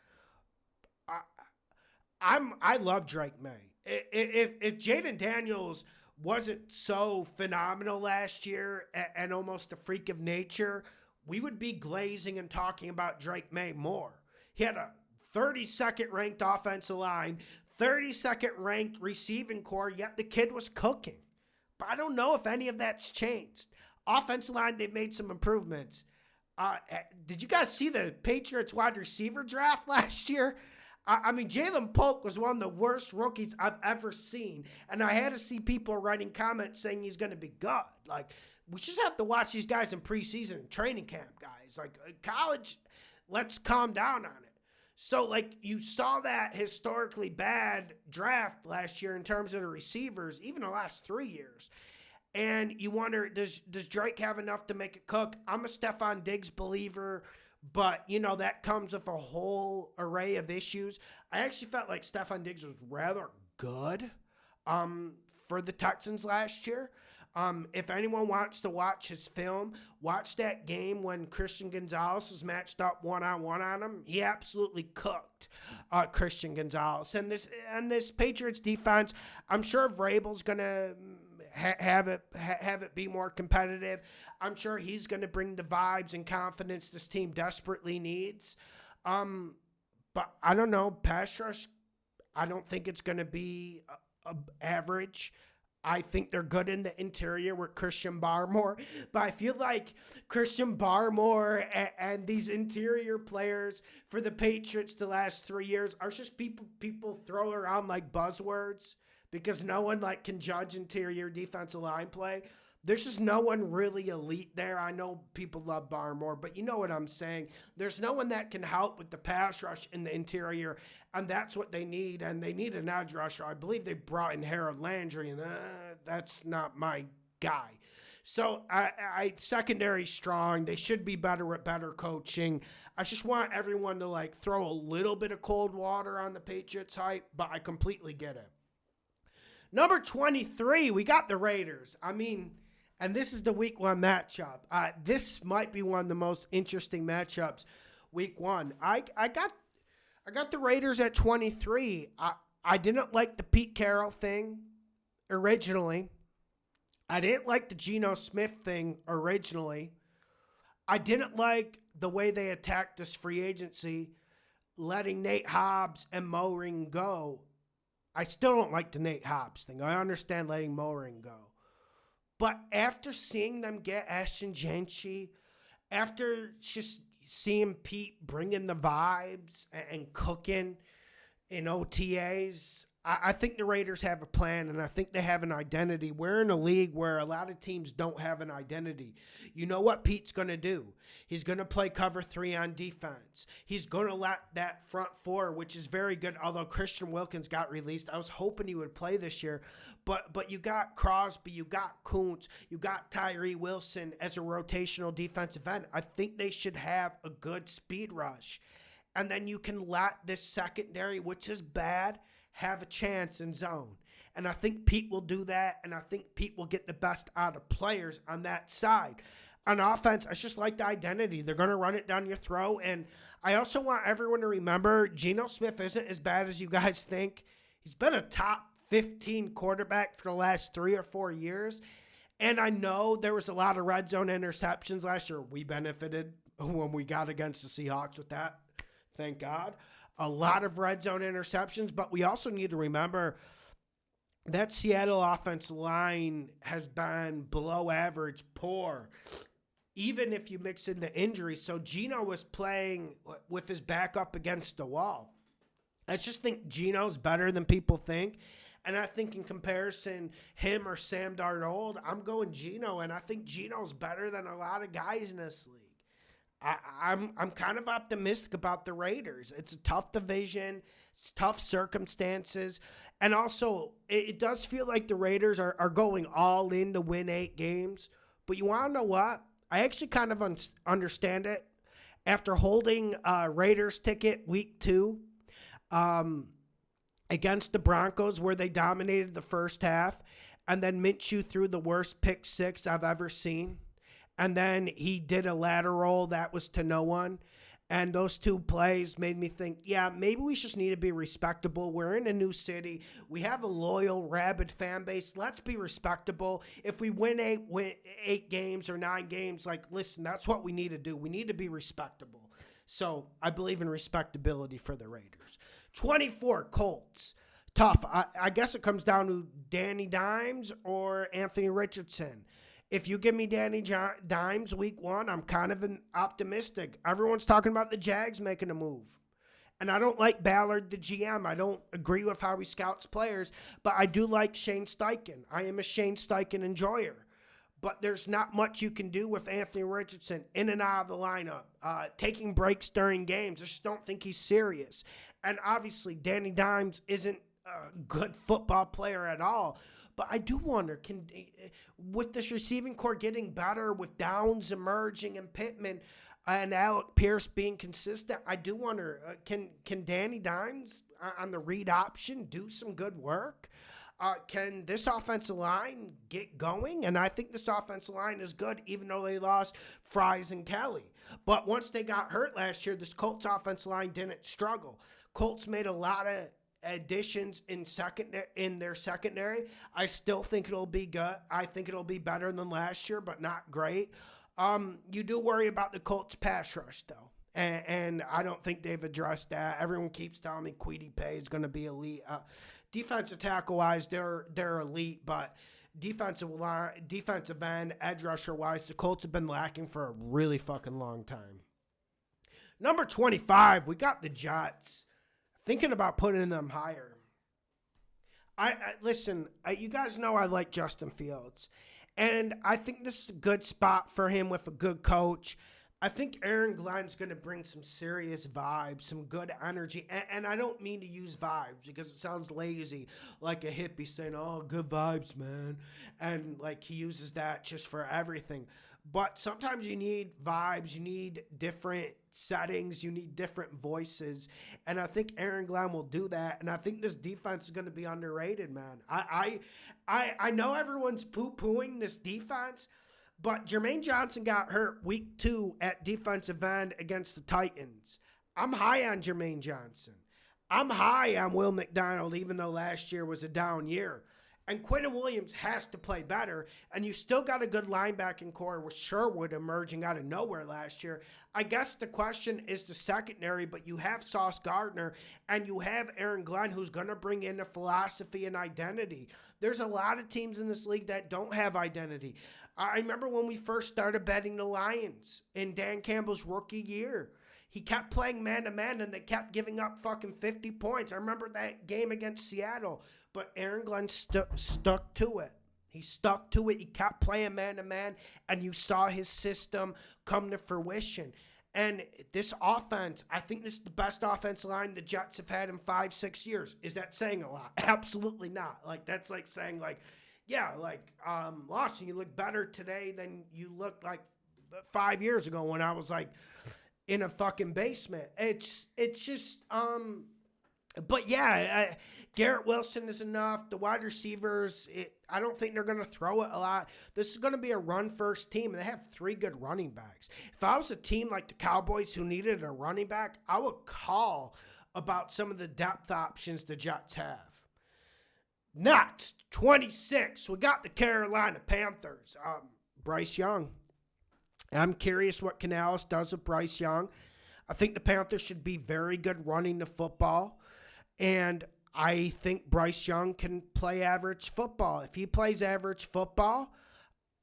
I love Drake May. If Jaden Daniels wasn't so phenomenal last year and almost a freak of nature, we would be glazing and talking about Drake May more. He had a 32nd ranked offensive line, 32nd ranked receiving core, yet the kid was cooking. But I don't know if any of that's changed. Offensive line, they've made some improvements. Did you guys see the Patriots wide receiver draft last year? I mean, Jalen Polk was one of the worst rookies I've ever seen. And I had to see people writing comments saying he's going to be good. Like, we just have to watch these guys in preseason and training camp, guys. Like, college, let's calm down on it. So, like, you saw that historically bad draft last year in terms of the receivers, even the last 3 years. And you wonder, does Drake have enough to make it cook? I'm a Stephon Diggs believer, but, you know, that comes with a whole array of issues. I actually felt like Stephon Diggs was rather good for the Texans last year. If anyone wants to watch his film, watch that game when Christian Gonzalez was matched up one-on-one on him. He absolutely cooked Christian Gonzalez. And this Patriots defense, I'm sure Vrabel's going to have it be more competitive. I'm sure he's going to bring the vibes and confidence this team desperately needs. But I don't know, pass rush, I don't think it's going to be average. I think they're good in the interior with Christian Barmore, but I feel like Christian Barmore and these interior players for the Patriots the last 3 years are just people throw around like buzzwords because no one like can judge interior defensive line play. There's just no one really elite there. I know people love Barmore, but you know what I'm saying. There's no one that can help with the pass rush in the interior, and that's what they need. And they need an edge rusher. I believe they brought in Harold Landry, and that's not my guy. So I secondary strong. They should be better with better coaching. I just want everyone to like throw a little bit of cold water on the Patriots hype, but I completely get it. Number 23, we got the Raiders. I mean, and this is the week 1 matchup. This might be one of the most interesting matchups week 1. I got the Raiders at 23. I didn't like the Pete Carroll thing originally. I didn't like the Geno Smith thing originally. I didn't like the way they attacked this free agency, letting Nate Hobbs and Mo Ring go. I still don't like the Nate Hobbs thing. I understand letting Mo Ring go. But after seeing them get Ashton Janshi, after just seeing Pete bringing the vibes and cooking in OTAs, I think the Raiders have a plan, and I think they have an identity. We're in a league where a lot of teams don't have an identity. You know what Pete's going to do? He's going to play cover 3 on defense. He's going to let that front 4, which is very good, although Christian Wilkins got released. I was hoping he would play this year. But you got Crosby, you got Kuntz, you got Tyree Wilson as a rotational defensive end. I think they should have a good speed rush. And then you can let this secondary, which is bad, have a chance in zone. And I think Pete will do that, and I think Pete will get the best out of players on that side. On offense, I just like the identity. They're going to run it down your throat. And I also want everyone to remember Geno Smith isn't as bad as you guys think. He's been a top 15 quarterback for the last 3 or 4 years. And I know there was a lot of red zone interceptions last year. We benefited when we got against the Seahawks with that. Thank God. A lot of red zone interceptions, but we also need to remember that Seattle offensive line has been below average, poor, even if you mix in the injuries. So Geno was playing with his back up against the wall. I just think Geno's better than people think. And I think in comparison, him or Sam Darnold, I'm going Geno, and I think Geno's better than a lot of guys in this league. I'm kind of optimistic about the Raiders. It's a tough division. It's tough circumstances. And also, it does feel like the Raiders are going all in to win 8 games. But you want to know what? I actually kind of understand it. After holding Raiders ticket week 2 against the Broncos, where they dominated the first half, and then Minshew threw the worst pick 6 I've ever seen. And then he did a lateral that was to no one. And those 2 plays made me think, yeah, maybe we just need to be respectable. We're in a new city. We have a loyal, rabid fan base. Let's be respectable. If we win 8 games or 9 games, like, listen, that's what we need to do. We need to be respectable. So I believe in respectability for the Raiders. 24, Colts. Tough. I guess it comes down to Danny Dimes or Anthony Richardson. If you give me Danny Dimes week 1, I'm kind of optimistic. Everyone's talking about the Jags making a move. And I don't like Ballard, the GM. I don't agree with how he scouts players. But I do like Shane Steichen. I am a Shane Steichen enjoyer. But there's not much you can do with Anthony Richardson in and out of the lineup, taking breaks during games. I just don't think he's serious. And obviously, Danny Dimes isn't a good football player at all. But I do wonder, with this receiving core getting better, with Downs emerging and Pittman and Alec Pierce being consistent, I do wonder, can Danny Dimes on the read option do some good work? Can this offensive line get going? And I think this offensive line is good, even though they lost Fries and Kelly. But once they got hurt last year, this Colts offensive line didn't struggle. Colts made a lot of additions in their secondary. I still think it'll be good. I think it'll be better than last year, but not great. You do worry about the Colts pass rush, though. And I don't think they've addressed that. Everyone keeps telling me Kwity Paye is going to be elite. Defensive tackle-wise, they're elite, but defensive end, edge rusher-wise, the Colts have been lacking for a really fucking long time. Number 25, we got the Jets. Thinking about putting them higher. Listen, you guys know I like Justin Fields. And I think this is a good spot for him with a good coach. I think Aaron Glenn's going to bring some serious vibes, some good energy. And I don't mean to use vibes because it sounds lazy, like a hippie saying, oh, good vibes, man. And like he uses that just for everything. But sometimes you need vibes, you need different settings, you need different voices. And I think Aaron Glenn will do that. And I think this defense is going to be underrated, man. I know everyone's poo-pooing this defense, but Jermaine Johnson got hurt week 2 at defensive end against the Titans. I'm high on Jermaine Johnson. I'm high on Will McDonald, even though last year was a down year. And Quinton Williams has to play better. And you still got a good linebacking core with Sherwood emerging out of nowhere last year. I guess the question is the secondary, but you have Sauce Gardner and you have Aaron Glenn, who's going to bring in a philosophy and identity. There's a lot of teams in this league that don't have identity. I remember when we first started betting the Lions in Dan Campbell's rookie year. He kept playing man-to-man, and they kept giving up fucking 50 points. I remember that game against Seattle, but Aaron Glenn stuck to it. He stuck to it. He kept playing man-to-man, and you saw his system come to fruition. And this offense, I think this is the best offensive line the Jets have had in 5-6 years. Is that saying a lot? Absolutely not. Like, that's like saying, like, yeah, like, Lawson, you look better today than you looked like 5 years ago when I was like in a fucking basement. It's just, but yeah, Garrett Wilson is enough. The wide receivers, I don't think they're going to throw it a lot. This is going to be a run-first team, and they have 3 good running backs. If I was a team like the Cowboys who needed a running back, I would call about some of the depth options the Jets have. Next, 26, we got the Carolina Panthers. Bryce Young. I'm curious what Canales does with Bryce Young. I think the Panthers should be very good running the football. And I think Bryce Young can play average football. If he plays average football,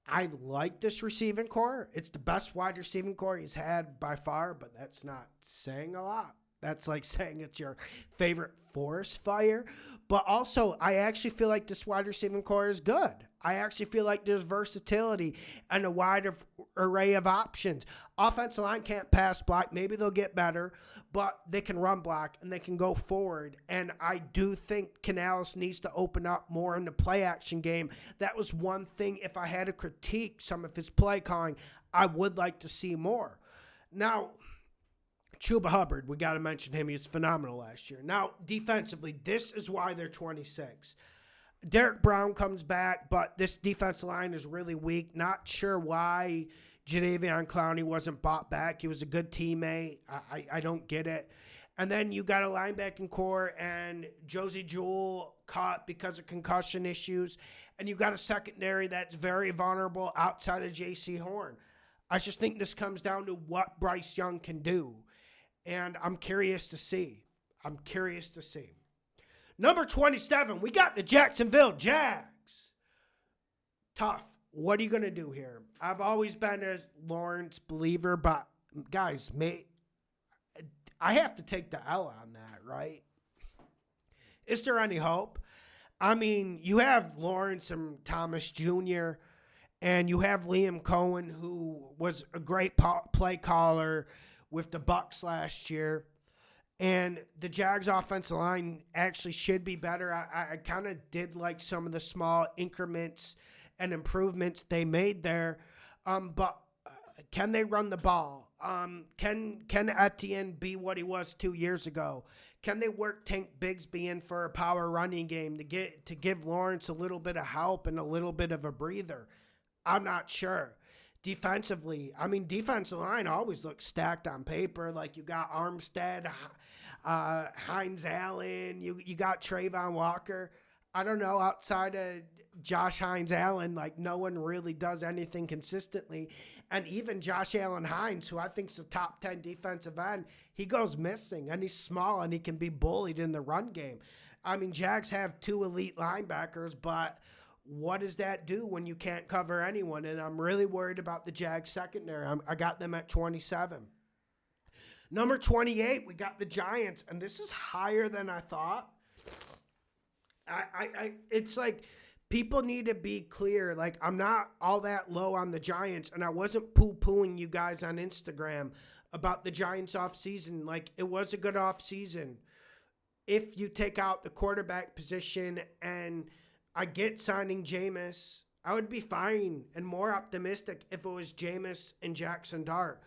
I like this receiving core. It's the best wide receiving core he's had by far, but that's not saying a lot. That's like saying it's your favorite forest fire. But also, I actually feel like this wide receiving core is good. I actually feel like there's versatility and a wide array of options. Offensive line can't pass block. Maybe they'll get better, but they can run block and they can go forward. And I do think Canales needs to open up more in the play action game. That was one thing, if I had to critique some of his play calling, I would like to see more. Now, Chuba Hubbard, we got to mention him. He was phenomenal last year. Now, defensively, this is why they're 26. Derek Brown comes back, but this defensive line is really weak. Not sure why Jadeveon Clowney wasn't bought back. He was a good teammate. I don't get it. And then you got a linebacking core and Josie Jewell caught because of concussion issues. And you got a secondary that's very vulnerable outside of J.C. Horn. I just think this comes down to what Bryce Young can do. And I'm curious to see. Number 27, we got the Jacksonville Jags. Tough. What are you going to do here? I've always been a Lawrence believer, but guys, I have to take the L on that, right? Is there any hope? I mean, you have Lawrence and Thomas Jr., and you have Liam Cohen, who was a great play caller with the Bucs last year. And the Jags offensive line actually should be better. I kind of did like some of the small increments and improvements they made there. But can they run the ball? Can Etienne be what he was 2 years ago? Can they work Tank Bigsby in for a power running game to give Lawrence a little bit of help and a little bit of a breather? I'm not sure. Defensively, I mean, defensive line always looks stacked on paper. Like you got Armstead, Hines Allen, you got Trayvon Walker. I don't know, outside of Josh Hines Allen, like no one really does anything consistently. And even Josh Allen Hines, who I think is a top 10 defensive end, he goes missing and he's small and he can be bullied in the run game. I mean, Jags have 2 elite linebackers, but what does that do when you can't cover anyone? And I'm really worried about the Jags secondary. I got them at 27. Number 28, we got the Giants, and this is higher than I thought. It's like people need to be clear. Like, I'm not all that low on the Giants, and I wasn't poo-pooing you guys on Instagram about the Giants offseason. Like, it was a good offseason. If you take out the quarterback position, and I get signing Jameis, I would be fine and more optimistic if it was Jameis and Jackson Dart.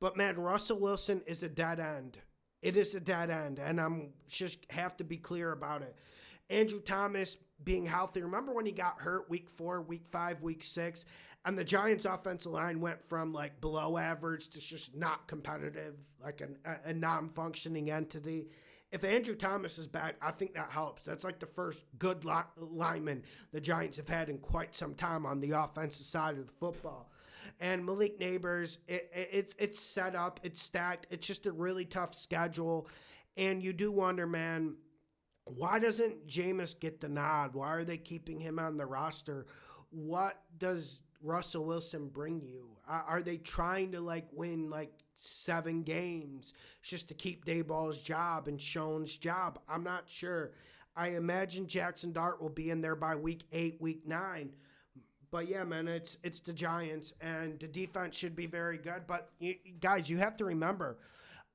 But, man, Russell Wilson is a dead end. It is a dead end, and I'm just have to be clear about it. Andrew Thomas being healthy. Remember when he got hurt week 4, week 5, week 6, and the Giants' offensive line went from, like, below average to just not competitive, like a non-functioning entity. If Andrew Thomas is back, I think that helps. That's like the first good lineman the Giants have had in quite some time on the offensive side of the football. And Malik Neighbors, it's set up, it's stacked. It's just a really tough schedule. And you do wonder, man, why doesn't Jameis get the nod? Why are they keeping him on the roster? What does Russell Wilson bring you? Are they trying to, like, win, like, 7 games just to keep Dayball's job and Schoen's job? I'm not sure. I imagine Jackson Dart will be in there by week 8, week 9. But, yeah, man, it's the Giants, and the defense should be very good. But, guys, you have to remember,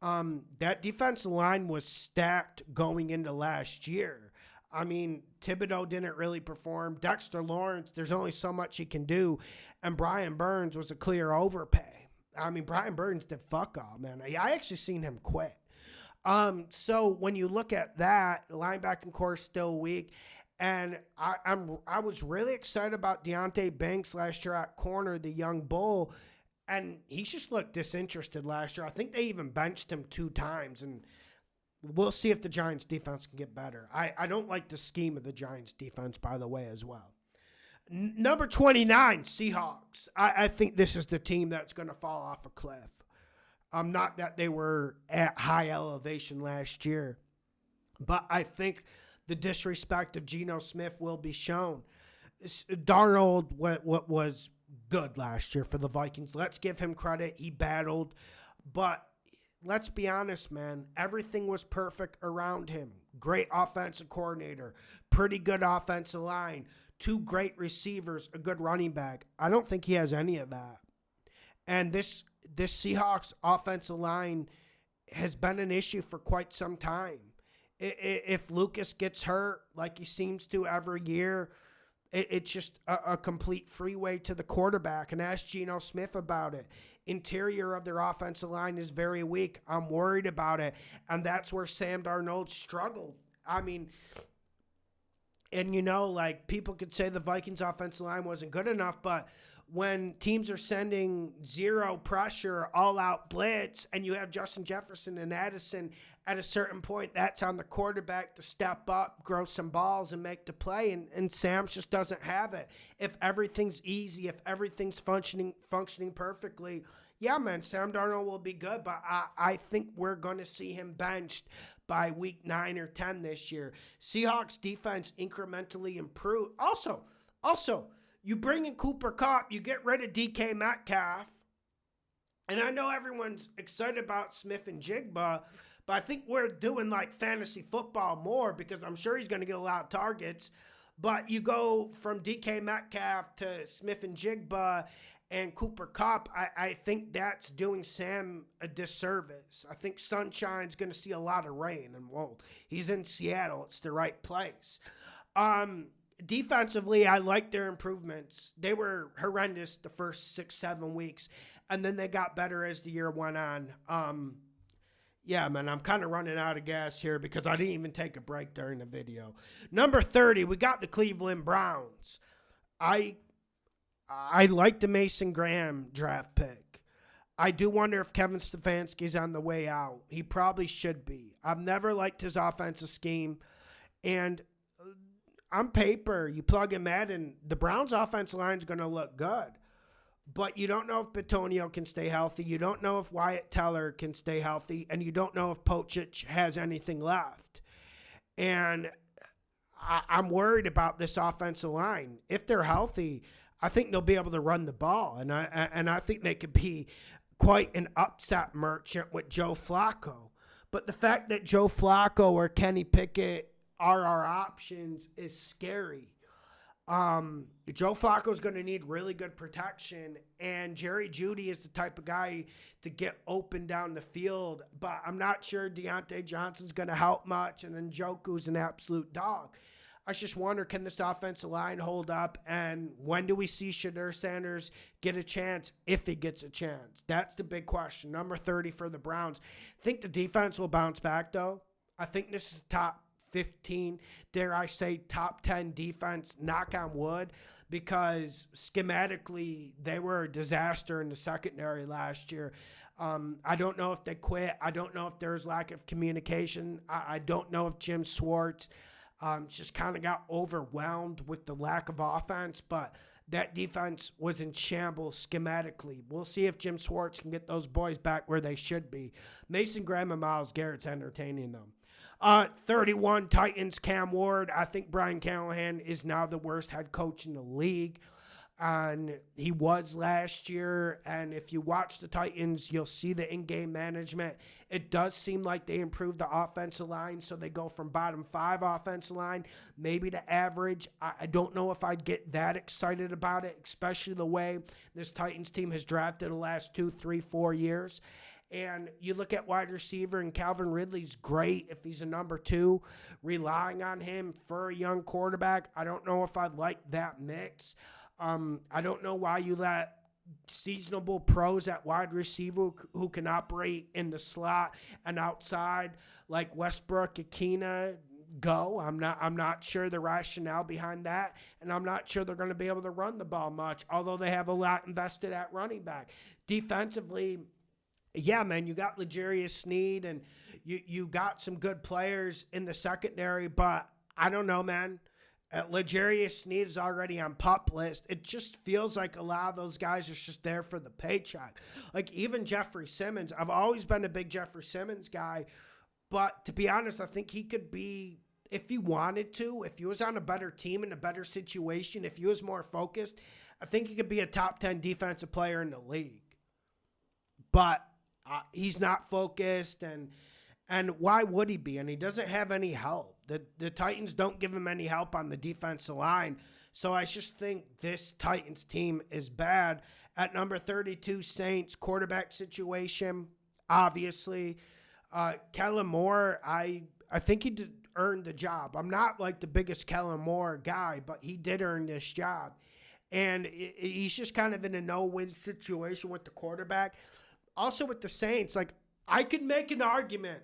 that defensive line was stacked going into last year. I mean, Thibodeau didn't really perform. Dexter Lawrence, there's only so much he can do. And Brian Burns was a clear overpay. I mean, Brian Burns did fuck all, man. I actually seen him quit. So when you look at that, the linebacking core is still weak. And I was really excited about Deonte Banks last year at corner, the young bull. And he just looked disinterested last year. I think they even benched him 2 times. And we'll see if the Giants defense can get better. I don't like the scheme of the Giants defense, by the way, as well. Number 29, Seahawks. I think this is the team that's going to fall off a cliff. Not that they were at high elevation last year, but I think the disrespect of Geno Smith will be shown. Darnold what was good last year for the Vikings. Let's give him credit. He battled, but let's be honest, man. Everything was perfect around him. Great offensive coordinator, pretty good offensive line, 2 great receivers, a good running back. I don't think he has any of that. And this Seahawks offensive line has been an issue for quite some time. If Lucas gets hurt like he seems to every year, it's just a complete freeway to the quarterback. And ask Geno Smith about it. Interior of their offensive line is very weak. I'm worried about it. And that's where Sam Darnold struggled. I mean, and like, people could say the Vikings offensive line wasn't good enough, but when teams are sending zero pressure, all-out blitz, and you have Justin Jefferson and Addison, at a certain point, that's on the quarterback to step up, grow some balls, and make the play, and Sam just doesn't have it. If everything's easy, if everything's functioning perfectly, yeah, man, Sam Darnold will be good, but I think we're going to see him benched by week 9 or 10 this year. Seahawks defense incrementally improved. Also, you bring in Cooper Kupp, you get rid of DK Metcalf, and I know everyone's excited about Smith and Jigba, but I think we're doing, like, fantasy football more because I'm sure he's going to get a lot of targets. But you go from DK Metcalf to Smith and Jigba and Cooper Kupp, I think that's doing Sam a disservice. I think Sunshine's going to see a lot of rain, and he's in Seattle. It's the right place. Defensively, I like their improvements. They were horrendous the first 6-7 weeks, and then they got better as the year went on. Yeah, man, I'm kind of running out of gas here because I didn't even take a break during the video. Number 30, we got the Cleveland Browns. I like the Mason Graham draft pick. I do wonder if Kevin Stefanski's on the way out. He probably should be. I've never liked his offensive scheme, and on paper, you plug him in, and the Browns' offensive line is going to look good. But you don't know if Bitonio can stay healthy. You don't know if Wyatt Teller can stay healthy. And you don't know if Pocic has anything left. And I'm worried about this offensive line. If they're healthy, I think they'll be able to run the ball. And I think they could be quite an upset merchant with Joe Flacco. But the fact that Joe Flacco or Kenny Pickett are our options is scary. Joe Flacco's going to need really good protection, and Jerry Jeudy is the type of guy to get open down the field, but I'm not sure Deontay Johnson's going to help much, and then Njoku's an absolute dog. I just wonder, can this offensive line hold up, and when do we see Shadur Sanders get a chance, if he gets a chance? That's the big question. Number 30 for the Browns. I think the defense will bounce back, though. I think this is top 15, dare I say, top 10 defense, knock on wood, because schematically they were a disaster in the secondary last year. I don't know if they quit. I don't know if there's lack of communication. I don't know if Jim Schwartz just kind of got overwhelmed with the lack of offense, but that defense was in shambles schematically. We'll see if Jim Schwartz can get those boys back where they should be. Mason Graham and Myles Garrett's entertaining them. 31, Titans, Cam Ward. I think Brian Callahan is now the worst head coach in the league. And he was last year. And if you watch the Titans, you'll see the in-game management. It does seem like they improved the offensive line, so they go from bottom 5 offensive line, maybe to average. I don't know if I'd get that excited about it, especially the way this Titans team has drafted the last 2, 3, 4 years. And you look at wide receiver, and Calvin Ridley's great if he's a number 2. Relying on him for a young quarterback, I don't know if I'd like that mix. I don't know why you let seasonable pros at wide receiver who can operate in the slot and outside like Westbrook, Akina, go. I'm not sure the rationale behind that, and I'm not sure they're going to be able to run the ball much, although they have a lot invested at running back. Defensively, yeah, man, you got L'Jarius Sneed, and you got some good players in the secondary, but I don't know, man. L'Jarius Sneed is already on PUP list. It just feels like a lot of those guys are just there for the paycheck. Like even Jeffrey Simmons. I've always been a big Jeffrey Simmons guy, but to be honest, I think he could be, if he wanted to, if he was on a better team in a better situation, if he was more focused, I think he could be a top 10 defensive player in the league. But he's not focused, and why would he be? And he doesn't have any help. The Titans don't give him any help on the defensive line. So I just think this Titans team is bad. At number 32, Saints, quarterback situation, obviously. Kellen Moore, I think he did earn the job. I'm not like the biggest Kellen Moore guy, but he did earn this job. And he's just kind of in a no-win situation with the quarterback. Also with the Saints, like, I could make an argument.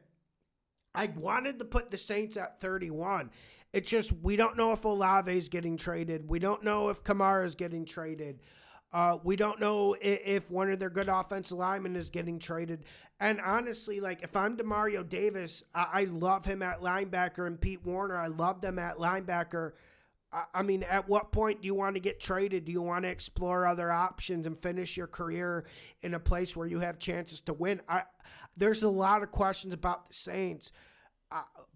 I wanted to put the Saints at 31. It's just we don't know if Olave is getting traded. We don't know if Kamara is getting traded. We don't know if one of their good offensive linemen is getting traded. And honestly, like, if I'm DeMario Davis, I love him at linebacker, and Pete Warner, I love them at linebacker. I mean, at what point do you want to get traded? Do you want to explore other options and finish your career in a place where you have chances to win? There's a lot of questions about the Saints,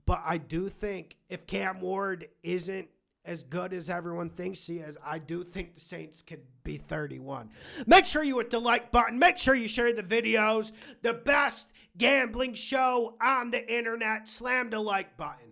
but I do think if Cam Ward isn't as good as everyone thinks he is, I do think the Saints could be 31. Make sure you hit the like button. Make sure you share the videos. The best gambling show on the internet. Slam the like button.